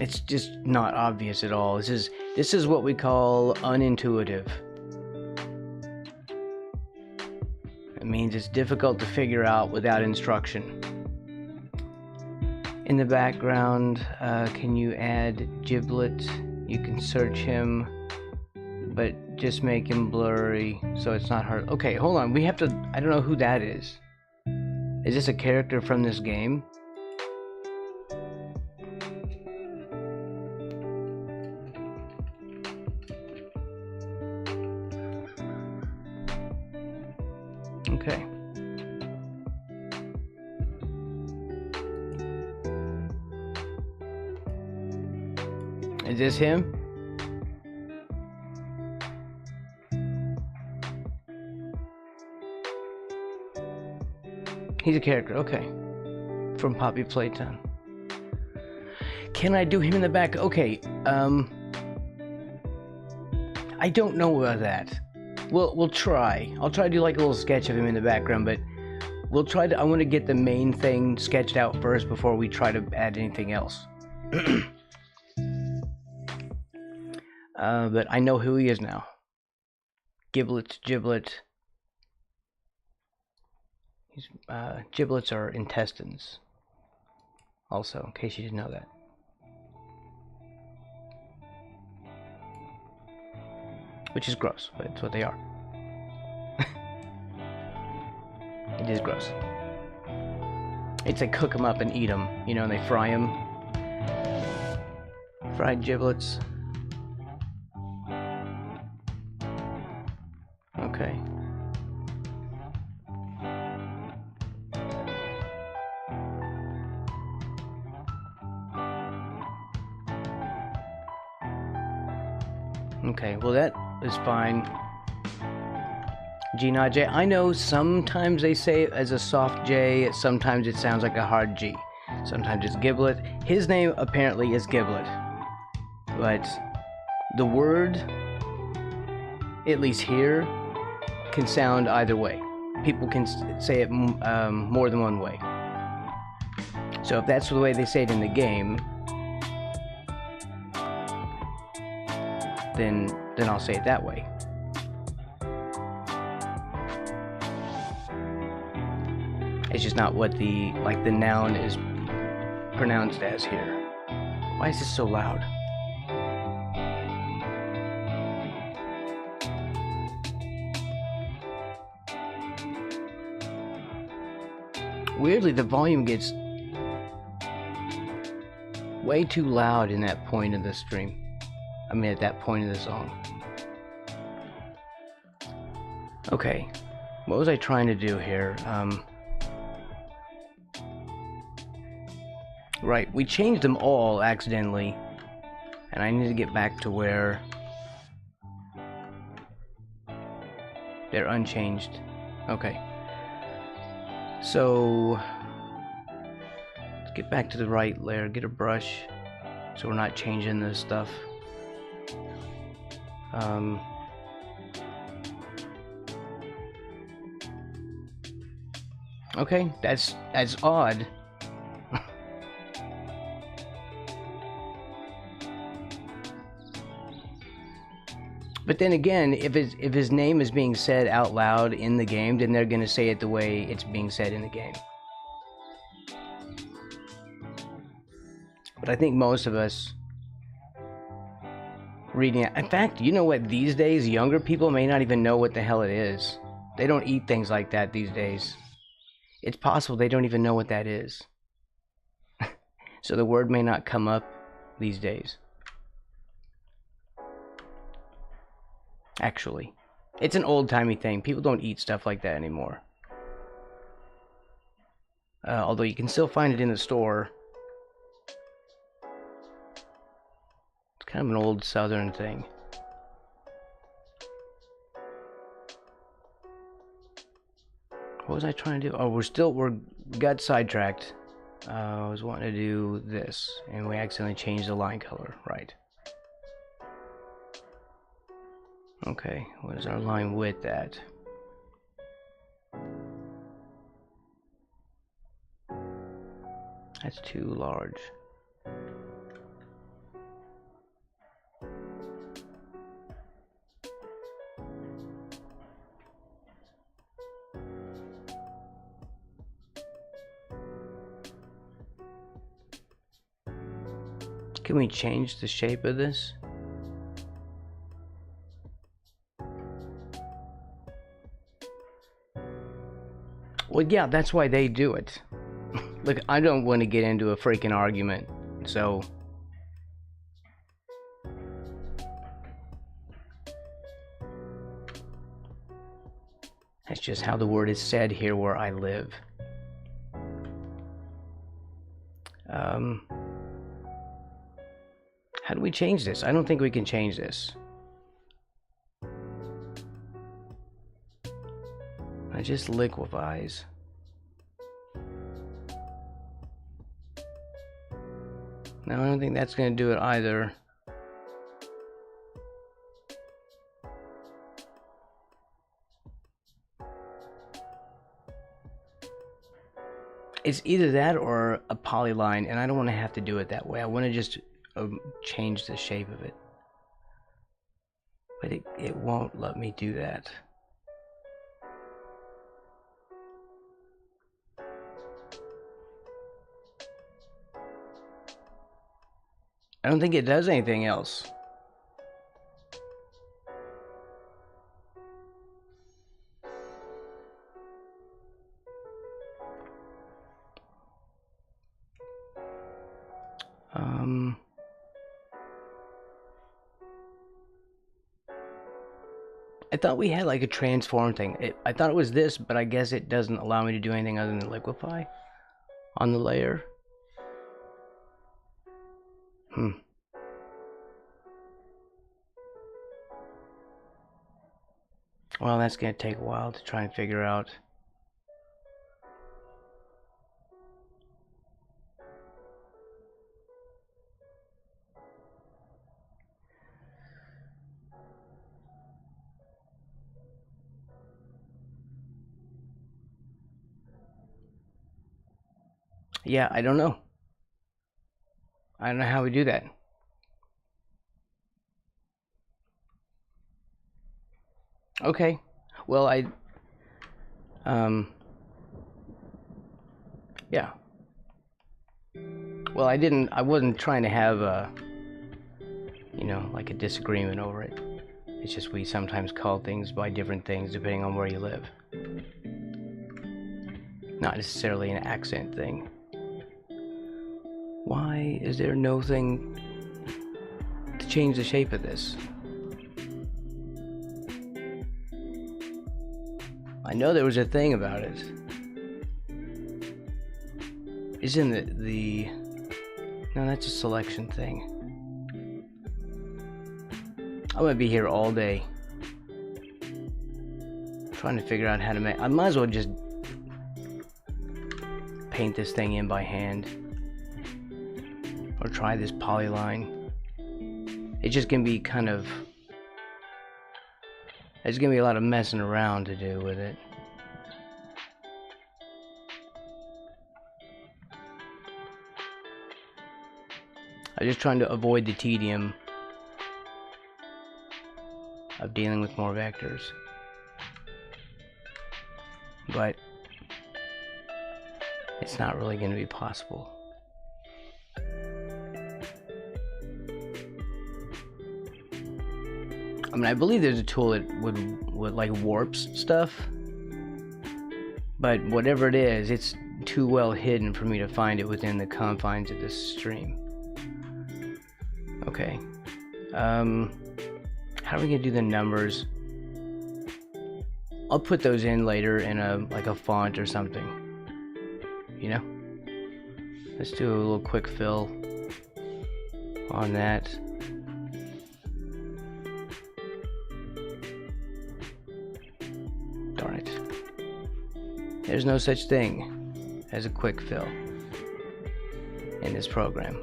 It's just not obvious at all. This is what we call unintuitive. It means it's difficult to figure out without instruction. In the background, can you add Giblet? You can search him, but just make him blurry so it's not hard. Okay, hold on. We have to. I don't know who that is. Is this a character from this game? Okay. Is this him? He's a character, okay. From Poppy Playtime. Can I do him in the back? Okay, I don't know about that. We'll try. I'll try to do like a little sketch of him in the background, but we'll try to. I want to get the main thing sketched out first before we try to add anything else. But I know who he is now. Giblet. Giblets are intestines. Also, in case you didn't know that. Which is gross, but it's what they are. It is gross. It's like cook them up and eat them, you know, and they fry them. Fried giblets. Okay. Okay, well that is fine. G not J. I know sometimes they say it as a soft J, sometimes it sounds like a hard G. Sometimes it's Giblet. His name apparently is Giblet. But the word, at least here, can sound either way. People can say it more than one way. So if that's the way they say it in the game, then I'll say it that way. It's just not what the noun is pronounced as here. Why is this so loud? Weirdly, the volume gets way too loud in that point of the stream. I mean, at that point of the song. Okay, what was I trying to do here? Right, we changed them all accidentally, and I need to get back to where they're unchanged. Okay, so let's get back to the right layer, get a brush, so we're not changing this stuff. Okay, that's odd. But then again, if his name is being said out loud in the game, then they're gonna say it the way it's being said in the game. But I think most of us reading it. In fact, you know what? These days, younger people may not even know what the hell it is. They don't eat things like that these days. It's possible they don't even know what that is. So the word may not come up these days. Actually, it's an old-timey thing. People don't eat stuff like that anymore. Although you can still find it in the store. It's kind of an old southern thing. What was I trying to do? Oh, we got sidetracked. I was wanting to do this, and we accidentally changed the line color. Right. Okay, what is our line width at? That's too large. Can we change the shape of this? Well, yeah, that's why they do it. Look, I don't want to get into a freaking argument, so... That's just how the word is said here where I live. How do we change this? I don't think we can change this. It just liquefies. No, I don't think that's going to do it either. It's either that or a polyline, and I don't want to have to do it that way. I want to just change the shape of it. But it won't let me do that. I don't think it does anything else. I thought we had like a transform thing. I thought it was this, but I guess it doesn't allow me to do anything other than liquefy on the layer. Well, that's going to take a while to try and figure out. Yeah, I don't know. I don't know how we do that. Okay. Well, yeah. Well, I wasn't trying to have like a disagreement over it. It's just we sometimes call things by different things depending on where you live. Not necessarily an accent thing. Why is there no thing to change the shape of this? I know there was a thing about it. Isn't the... No, that's a selection thing. I'm gonna be here all day trying to figure out how to make... I might as well just paint this thing in by hand. Or try this polyline. It's just gonna be kind of... There's gonna be a lot of messing around to do with it. I'm just trying to avoid the tedium of dealing with more vectors. But it's not really going to be possible. I mean, I believe there's a tool that would like warps stuff, but whatever it is, it's too well hidden for me to find it within the confines of this stream. Okay. How are we gonna do the numbers? I'll put those in later in like a font or something. You know? Let's do a little quick fill on that. Darn it. There's no such thing as a quick fill in this program.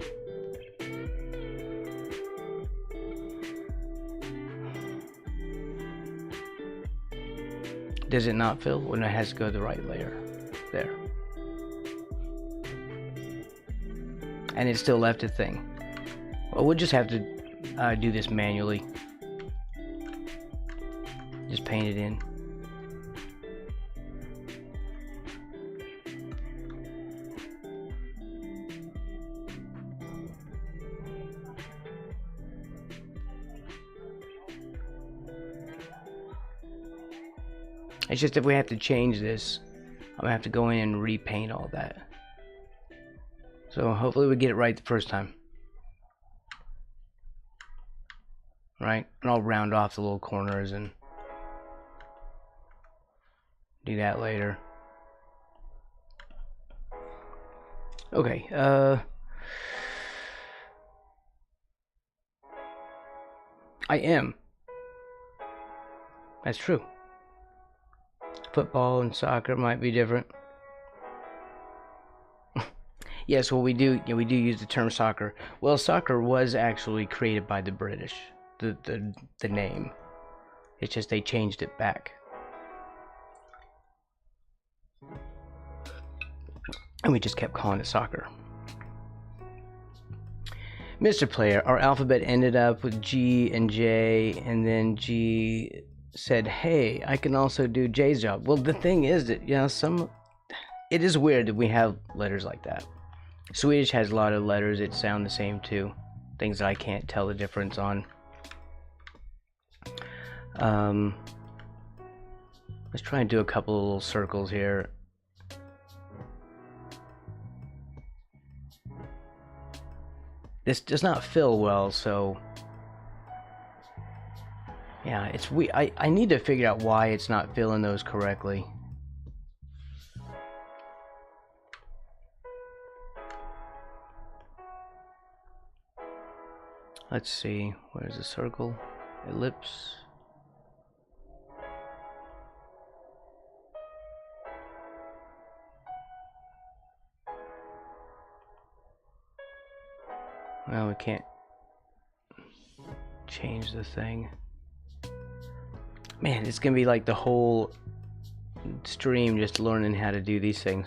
Does it not fill when it has to go to the right layer? There. And it still left a thing. Well, we'll just have to do this manually. Just paint it in. It's just if we have to change this, I'm gonna have to go in and repaint all that. So hopefully we get it right the first time. Right? And I'll round off the little corners and do that later. Okay, I am. That's true. Football and soccer might be different. Yes, well we do use the term soccer. Well, soccer was actually created by the British, the name. It's just they changed it back. And we just kept calling it soccer. Mr. Player, our alphabet ended up with G and J, and then G said, hey, I can also do J's job. Well, the thing is that, you know, it is weird that we have letters like that. Swedish has a lot of letters that sound the same too. Things that I can't tell the difference on. Let's try and do a couple of little circles here. This does not fill well, so yeah, I need to figure out why it's not filling those correctly. Let's see, where's the circle? Ellipse. Well, we can't change the thing. Man, it's gonna be like the whole stream just learning how to do these things.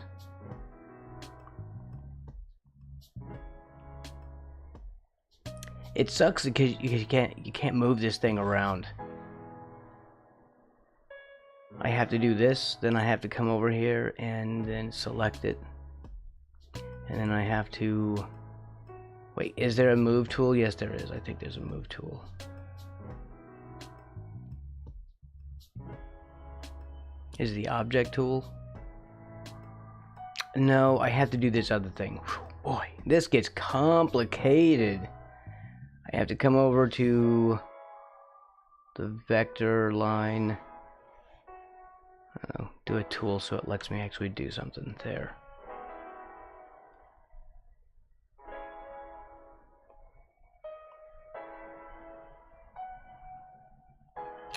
It sucks because you can't move this thing around. I have to do this, then I have to come over here and then select it. And then I have to... Wait, is there a move tool? Yes, there is. I think there's a move tool. Is the object tool? No, I have to do this other thing. Whew, boy, this gets complicated. I have to come over to the vector line. I don't know, do a tool so it lets me actually do something there.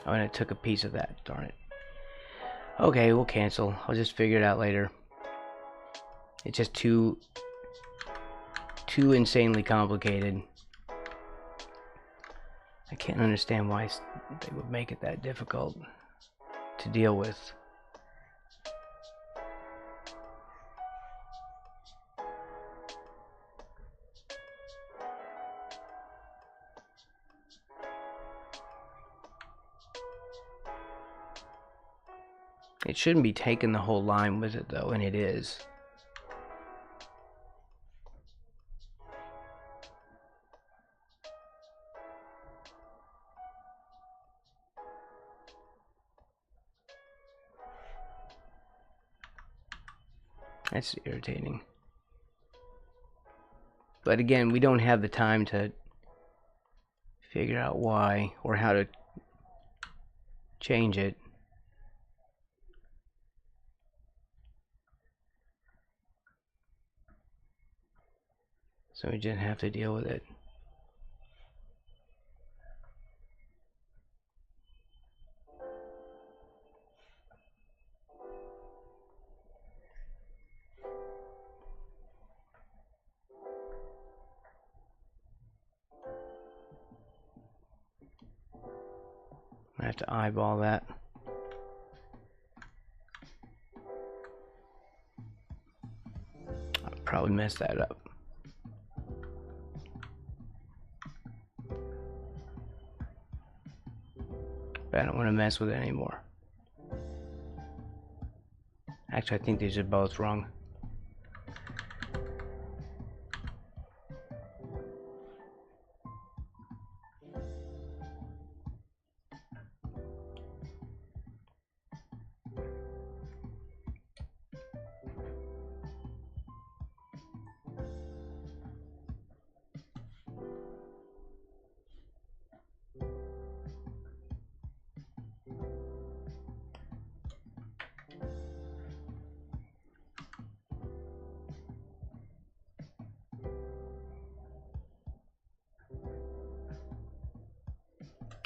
Oh, and it took a piece of that, darn it. Okay, we'll cancel. I'll just figure it out later. It's just too insanely complicated. I can't understand why they would make it that difficult to deal with. It shouldn't be taking the whole line with it though, and it is. That's irritating. But again, we don't have the time to figure out why or how to change it. So we just have to deal with it. I have to eyeball that. I'll probably mess that up. But I don't want to mess with it anymore. Actually, I think these are both wrong.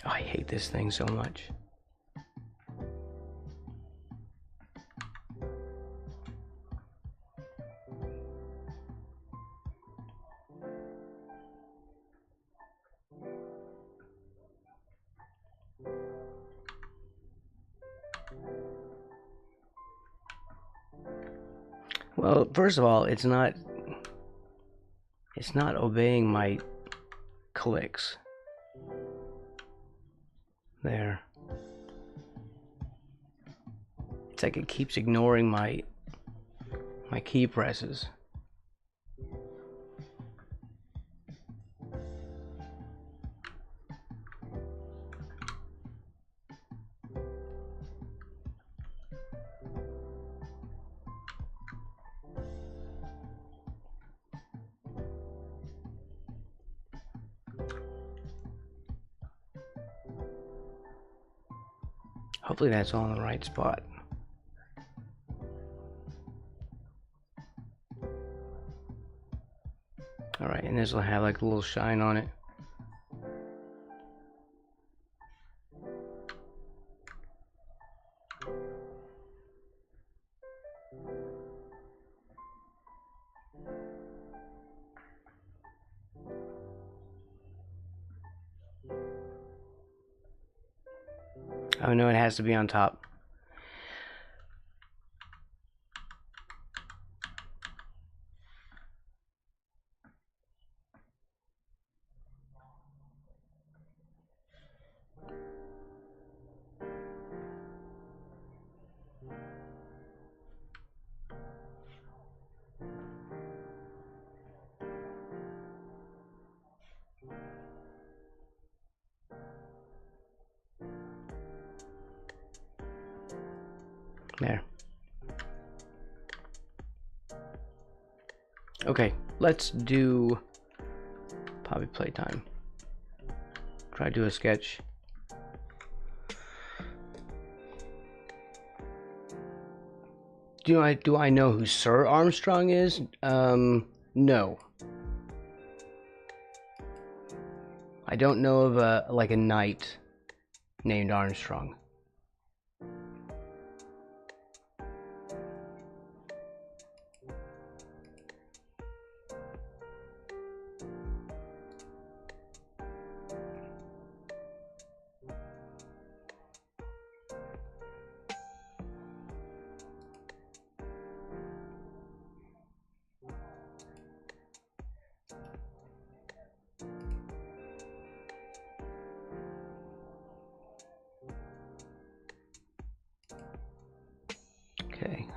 Oh, I hate this thing so much. Well, first of all, it's not obeying my clicks. There. It's like it keeps ignoring my key presses. Hopefully that's all in the right spot. Alright, and this will have like a little shine on it. Oh no, it has to be on top. There. Okay, let's do Poppy playtime. Try to do a sketch. Do I know who Sir Armstrong is? No. I don't know of a knight named Armstrong.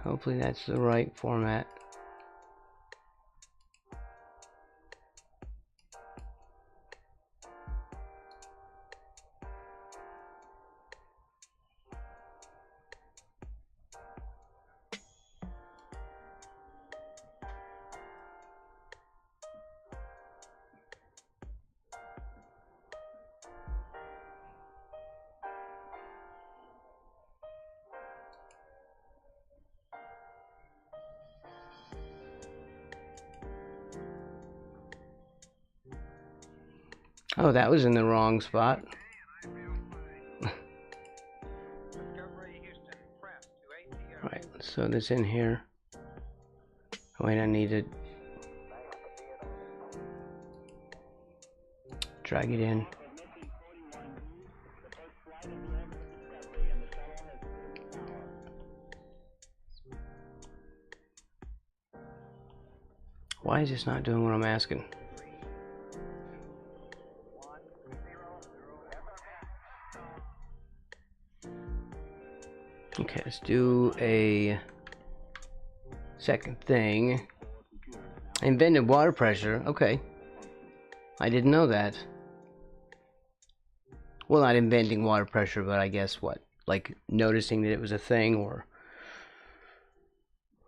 Hopefully that's the right format. Oh, that was in the wrong spot. Right, so this in here. Wait, I need to drag it in. Why is this not doing what I'm asking? Okay, let's do a second thing. I invented water pressure. Okay. I didn't know that. Well, not inventing water pressure, but I guess what? Like noticing that it was a thing, or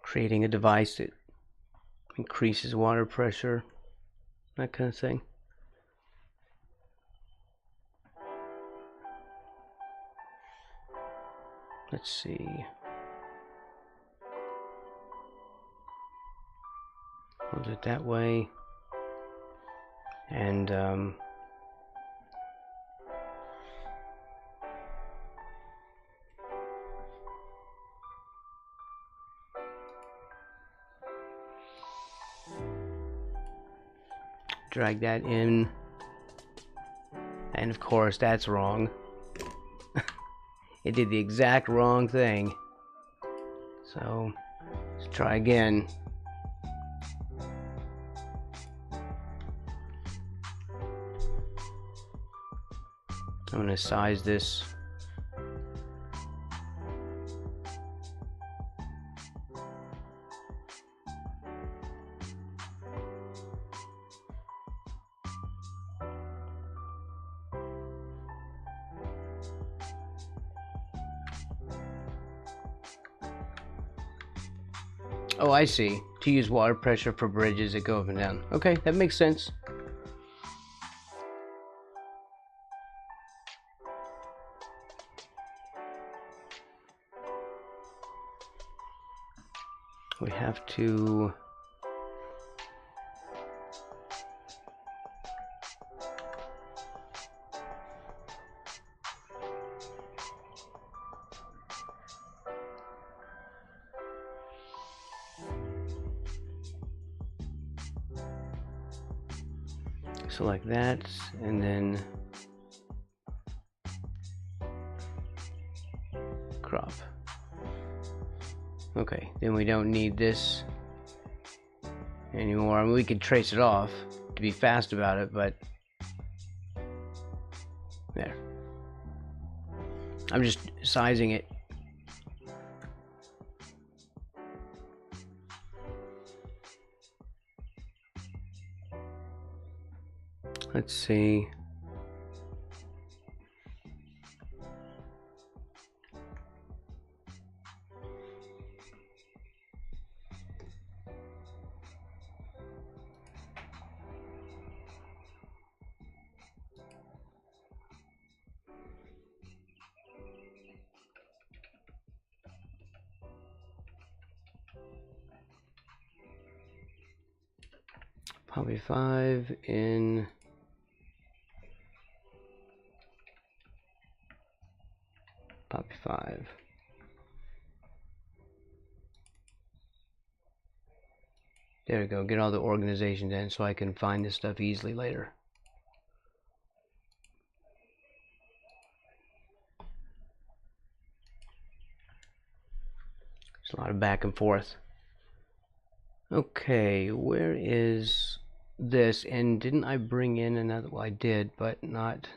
creating a device that increases water pressure. That kind of thing. Let's see. I'll do it that way. And drag that in. And of course, that's wrong. It did the exact wrong thing. So, let's try again. I'm going to size this. Oh, I see. To use water pressure for bridges that go up and down. Okay, that makes sense. We have to select that, and then crop. Okay, then we don't need this anymore. I mean, we could trace it off to be fast about it, but there. I'm just sizing it. Let's see. Probably 5 in Poppy 5. There we go. Get all the organizations in so I can find this stuff easily later. There's a lot of back and forth. Okay, where is this? And didn't I bring in another? Well, I did, but not.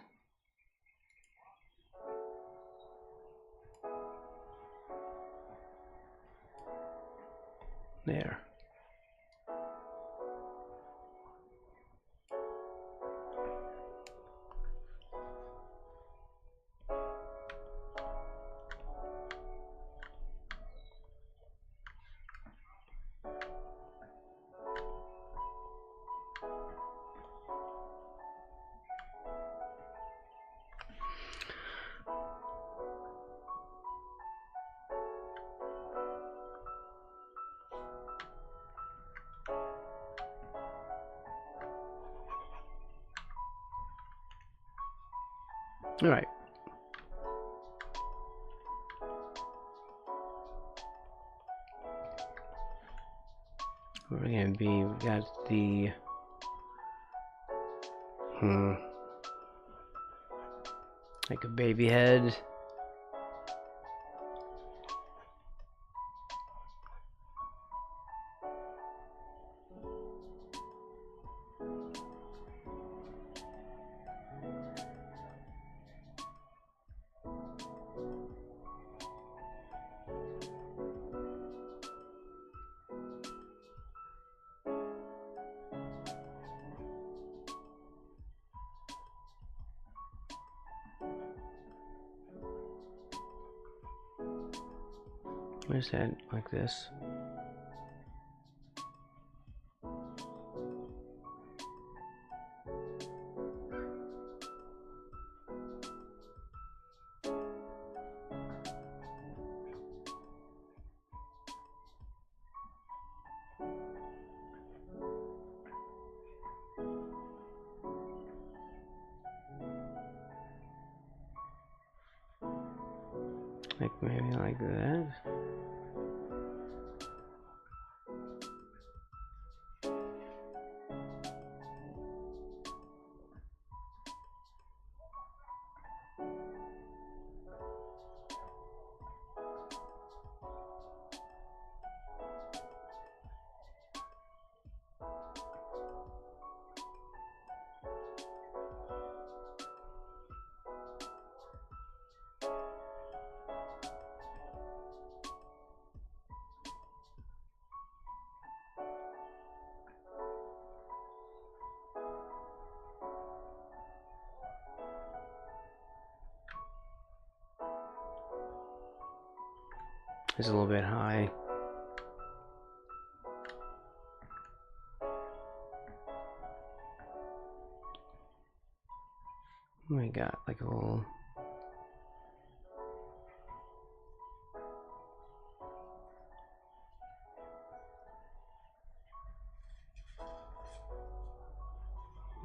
There. All right. We're gonna be, we got the like a baby head. Where's that? Like this. Like maybe like that. It's a little bit high. We got like a little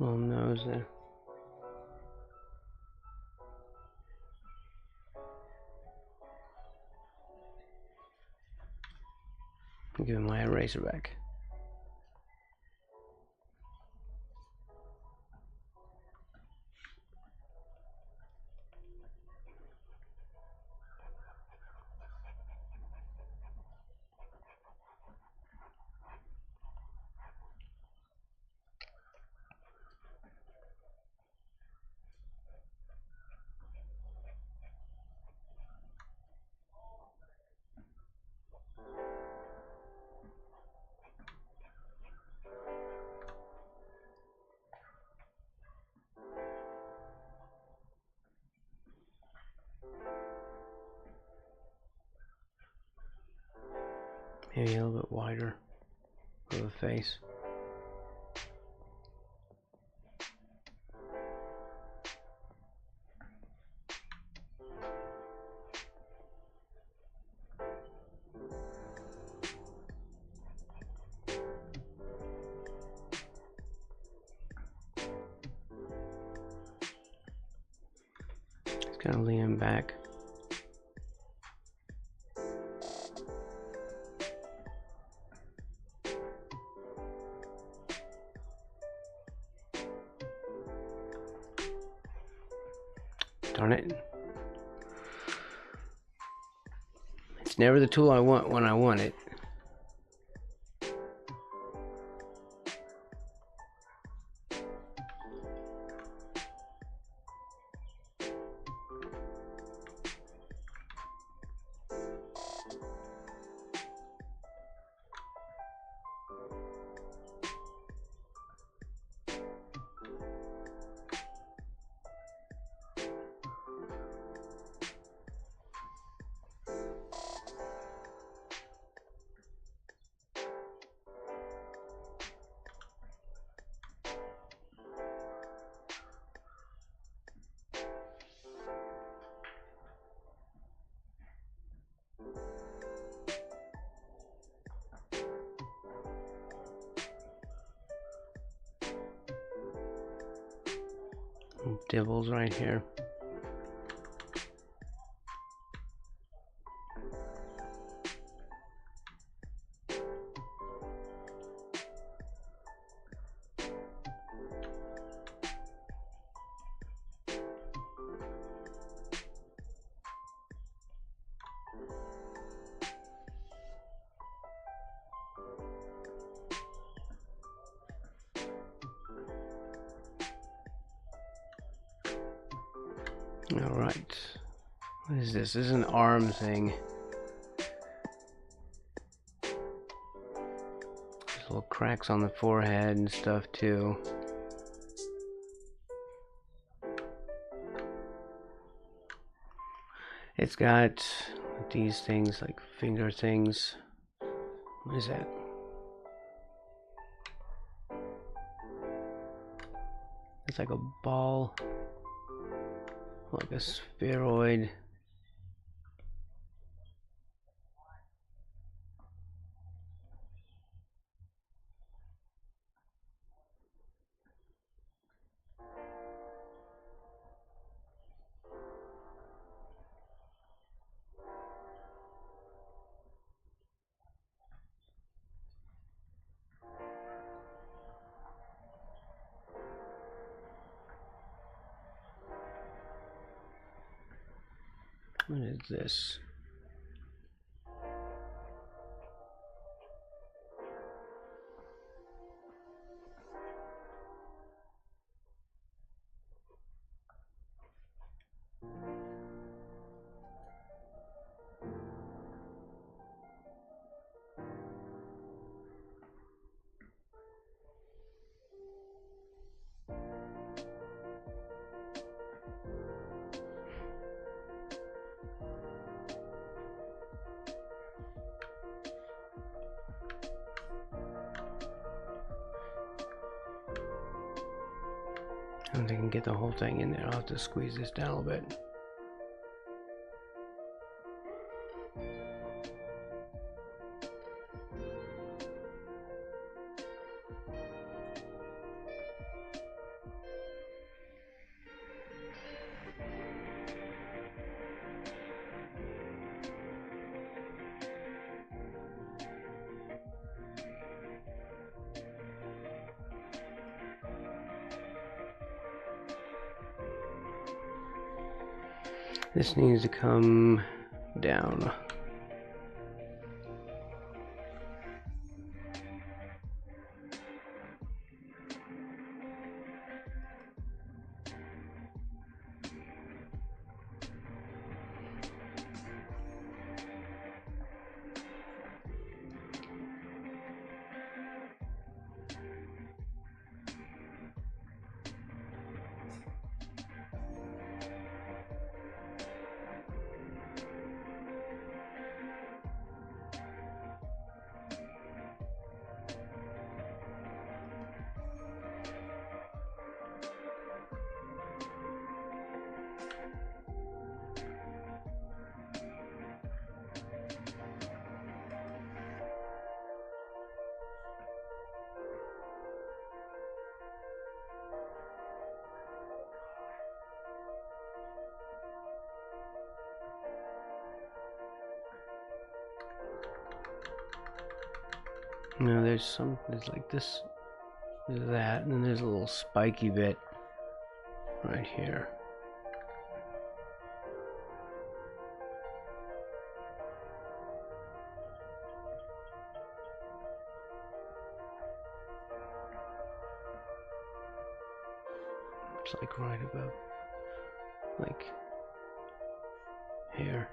nose there. Give him my eraser back. Maybe a little bit wider of the face. Just kind of leaning back. Darn it. It's never the tool I want when I want it. dibbles right here. All right, what is this? This is an arm thing. There's little cracks on the forehead and stuff too. It's got these things like finger things. What is that? It's like a ball, like a spheroid. What is this? I don't think I can get the whole thing in there. I'll have to squeeze this down a little bit. This needs to come down. No, there's like this, there's that, and then there's a little spiky bit right here. It's like right above, like here.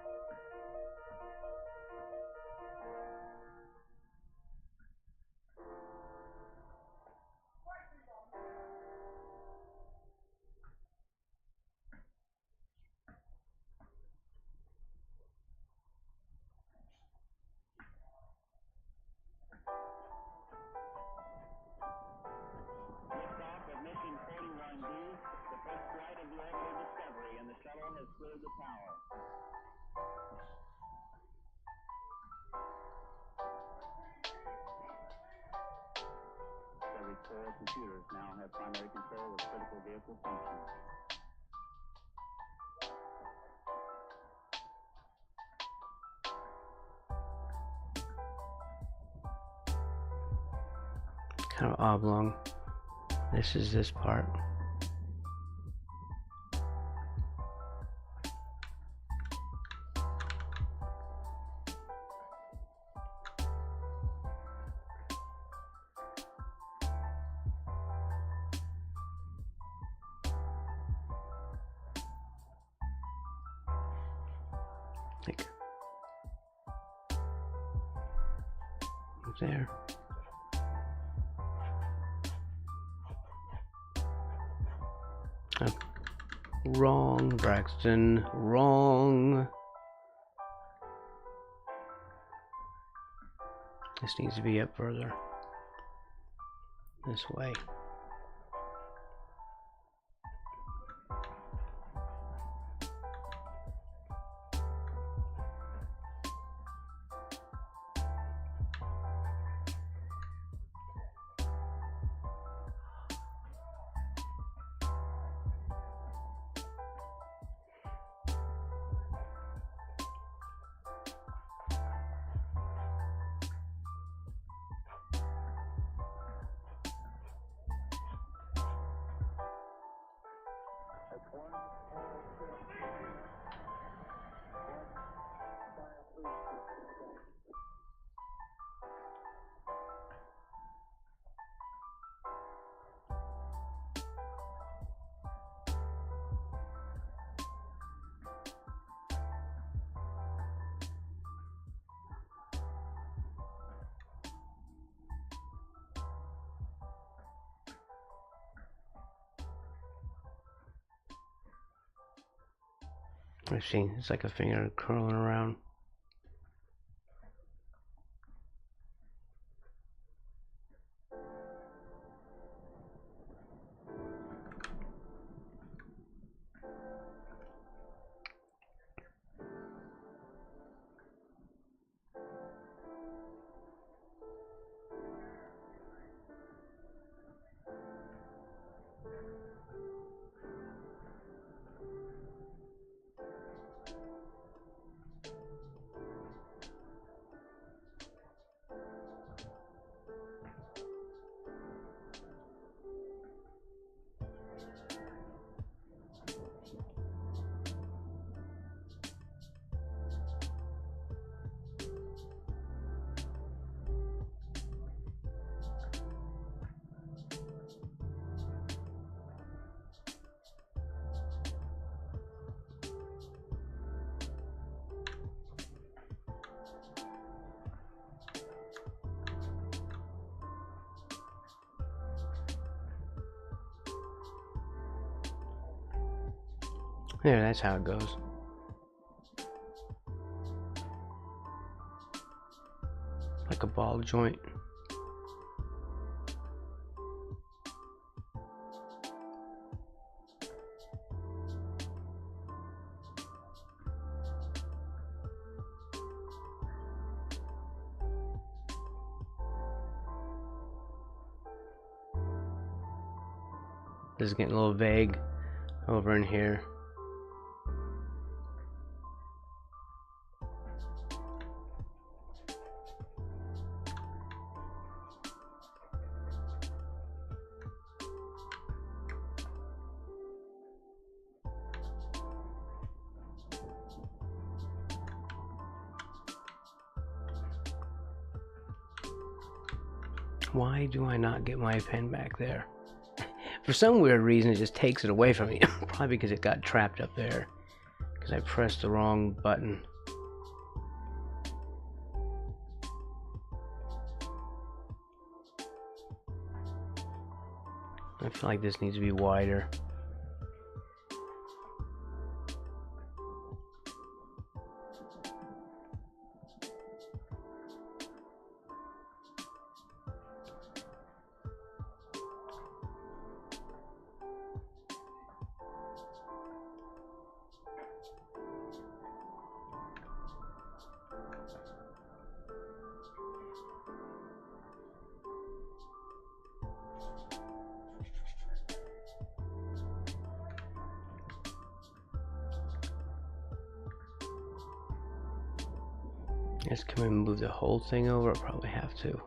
Computers now have primary control of critical vehicle functions. kind of oblong. This is this part. Like there. Oh. Wrong, Braxton. Wrong. This needs to be up further. This way. I see, it's like a finger curling around. There, that's how it goes. Like a ball joint. This is getting a little vague over in here. Why do I not get my pen back there? For some weird reason, it just takes it away from me. Probably because it got trapped up there. Because I pressed the wrong button. I feel like this needs to be wider. Just can we move the whole thing over? I'll probably have to.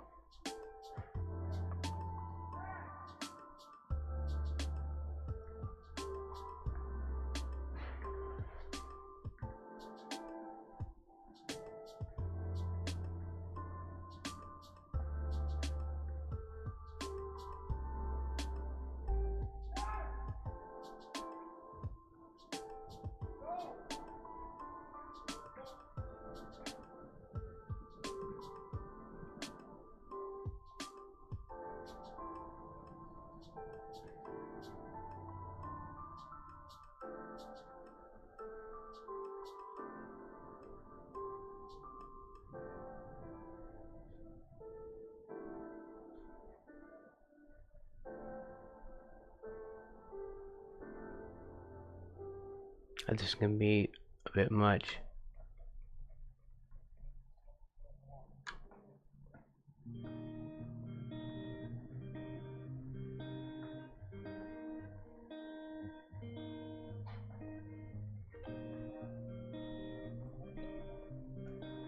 This is gonna be a bit much.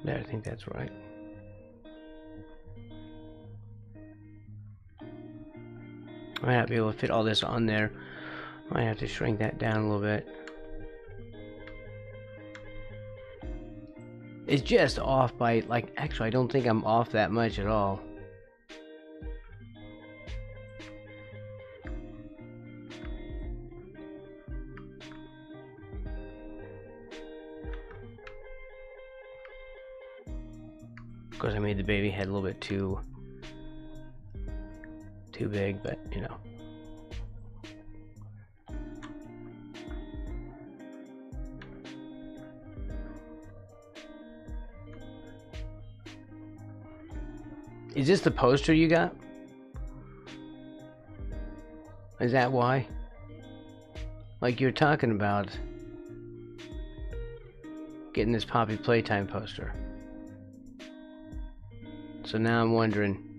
There, I think that's right. I might not be able to fit all this on there. Might have to shrink that down a little bit. It's just off by, like, actually I don't think I'm off that much at all. Of course I made the baby head a little bit too big, but you know. Is this the poster you got? Is that why? Like you're talking about getting this Poppy Playtime poster. So now I'm wondering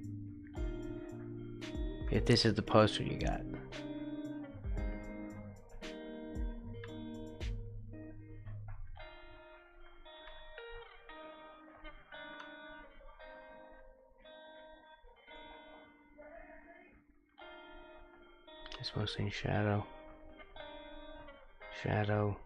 if this is the poster you got. It's mostly in shadow. Shadow.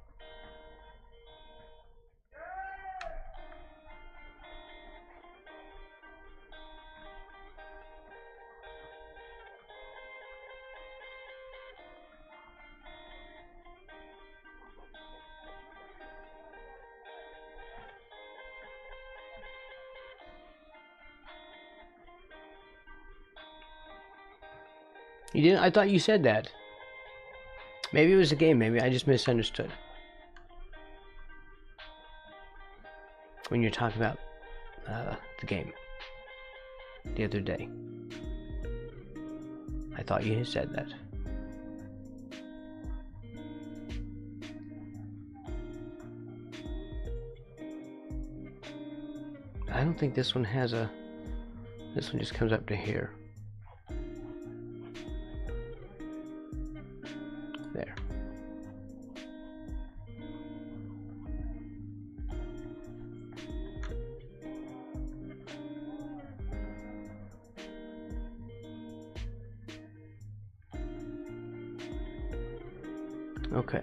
You didn't? I thought you said that. Maybe it was a game. Maybe I just misunderstood. When you're talking about the game the other day, I thought you had said that. I don't think this one has a... This one just comes up to here. There. Okay.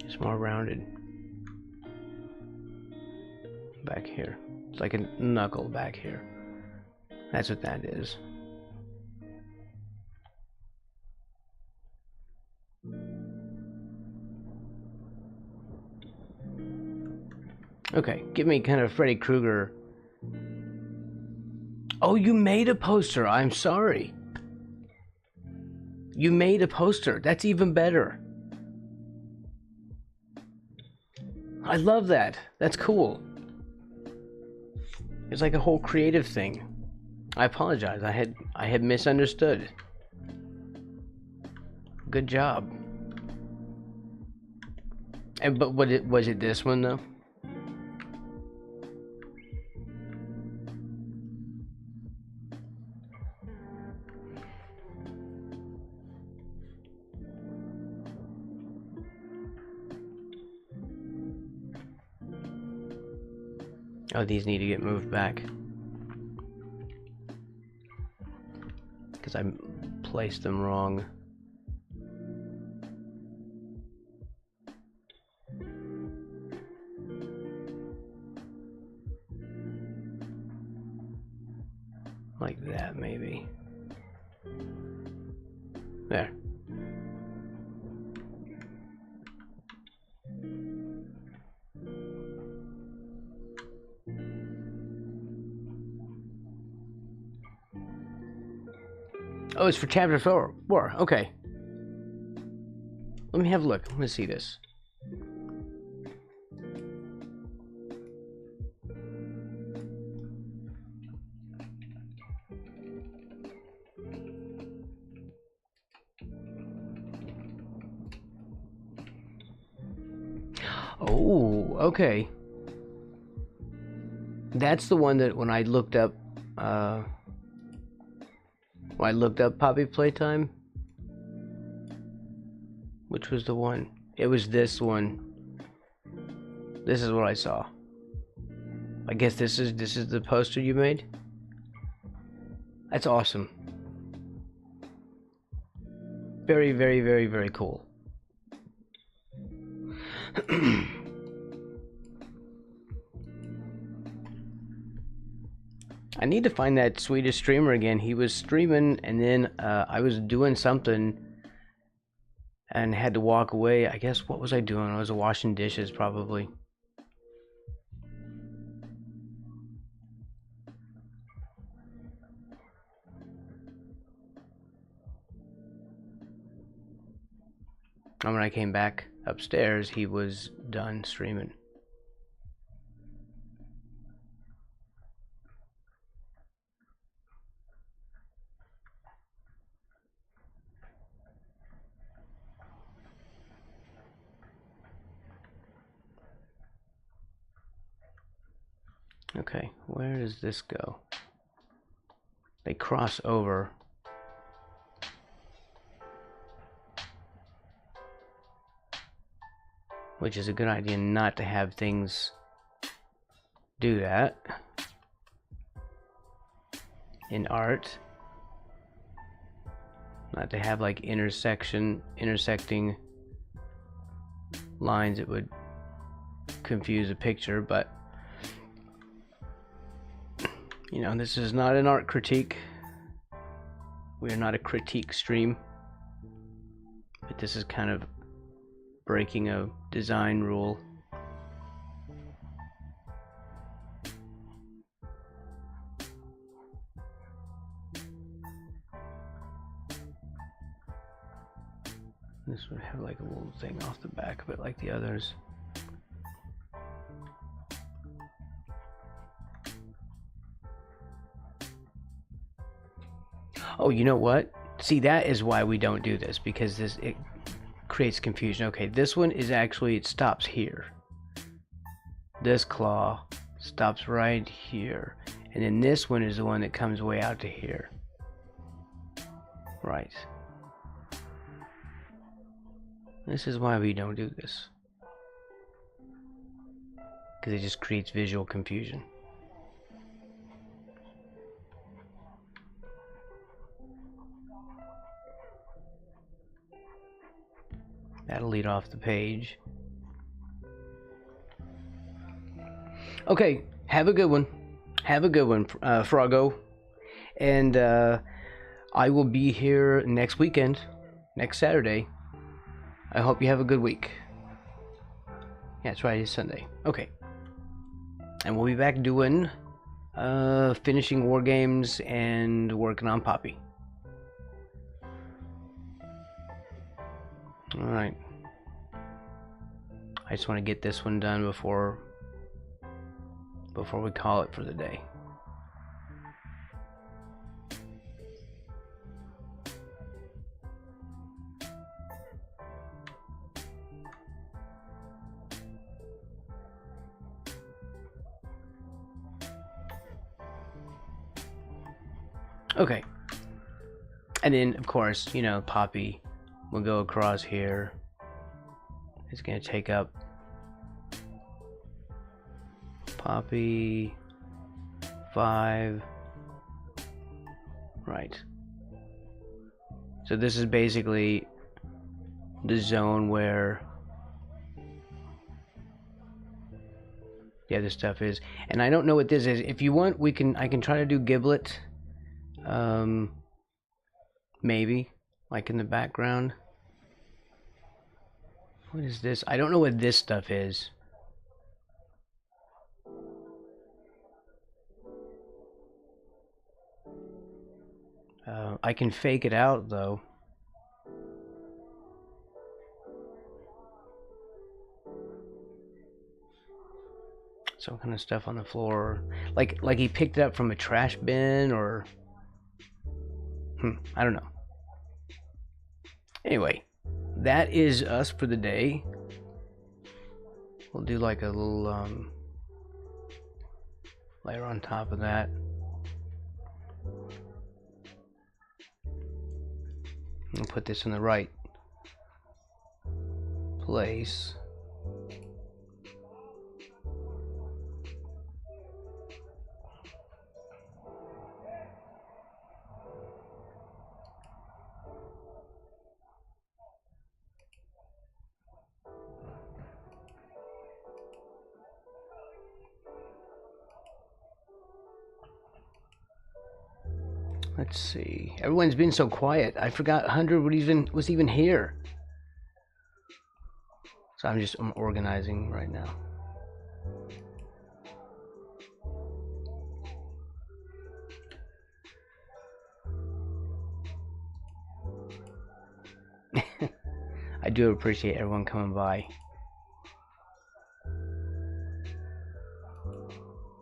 It's more rounded back here. It's like a knuckle back here. That's what that is. Okay, give me kind of Freddy Krueger. Oh, you made a poster. I'm sorry. You made a poster. That's even better. I love that. That's cool. It's like a whole creative thing. I apologize. I had misunderstood. Good job. And but was it this one though? Oh, these need to get moved back. Because I placed them wrong. Like that, maybe. There. Oh, it's for chapter 4. Okay. Let me have a look. I want to see this. Oh, okay. That's the one that when I looked up Poppy Playtime, which was the one? It was this one. This is what I saw. I guess this is the poster you made? That's awesome. Very, very, very, very cool. I need to find that Swedish streamer again. He was streaming and then I was doing something and had to walk away. I guess, what was I doing? I was washing dishes probably. And when I came back upstairs, he was done streaming. Okay, where does this go? They cross over. Which is a good idea not to have things do that in art. Not to have like intersecting lines that would confuse a picture, but you know, this is not an art critique. We are not a critique stream. But this is kind of breaking a design rule. This would have like a little thing off the back of it like the others. Oh, you know what? See, that is why we don't do this, because it creates confusion. Okay, this one is actually, it stops here. This claw stops right here. And then this one is the one that comes way out to here. Right. This is why we don't do this. Because it just creates visual confusion. That'll lead off the page. Okay, have a good one. Have a good one, Froggo. And I will be here next weekend, next Saturday. I hope you have a good week. Yeah, it's right, it's Sunday. Okay. And we'll be back doing finishing WarGames and working on Poppy. Alright. I just want to get this one done before we call it for the day. Okay. And then, of course, you know, Poppy will go across here. It's going to take up Poppy 5. Right. So this is basically the zone where the other stuff is. And I don't know what this is. If you want, I can try to do Giblet. Maybe, like in the background. What is this? I don't know what this stuff is. I can fake it out though. Some kind of stuff on the floor, like he picked it up from a trash bin, or I don't know. Anyway, that is us for the day. We'll do like a little layer on top of that. And put this in the right place. Let's see. Everyone's been so quiet. I forgot 100 was even here. So I'm organizing right now. I do appreciate everyone coming by.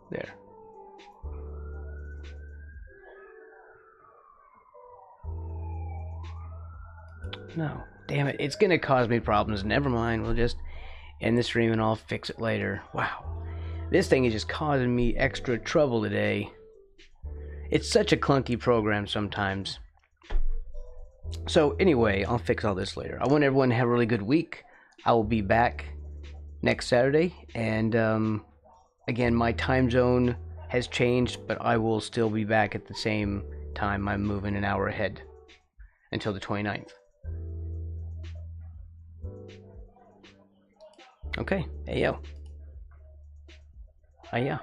There. No, damn it, it's gonna cause me problems. Never mind, we'll just end the stream and I'll fix it later. Wow, this thing is just causing me extra trouble today. It's such a clunky program sometimes. So anyway, I'll fix all this later. I want everyone to have a really good week. I will be back next Saturday, and again, my time zone has changed, but I will still be back at the same time. I'm moving an hour ahead until the 29th. Okay, hey yo. Yeah.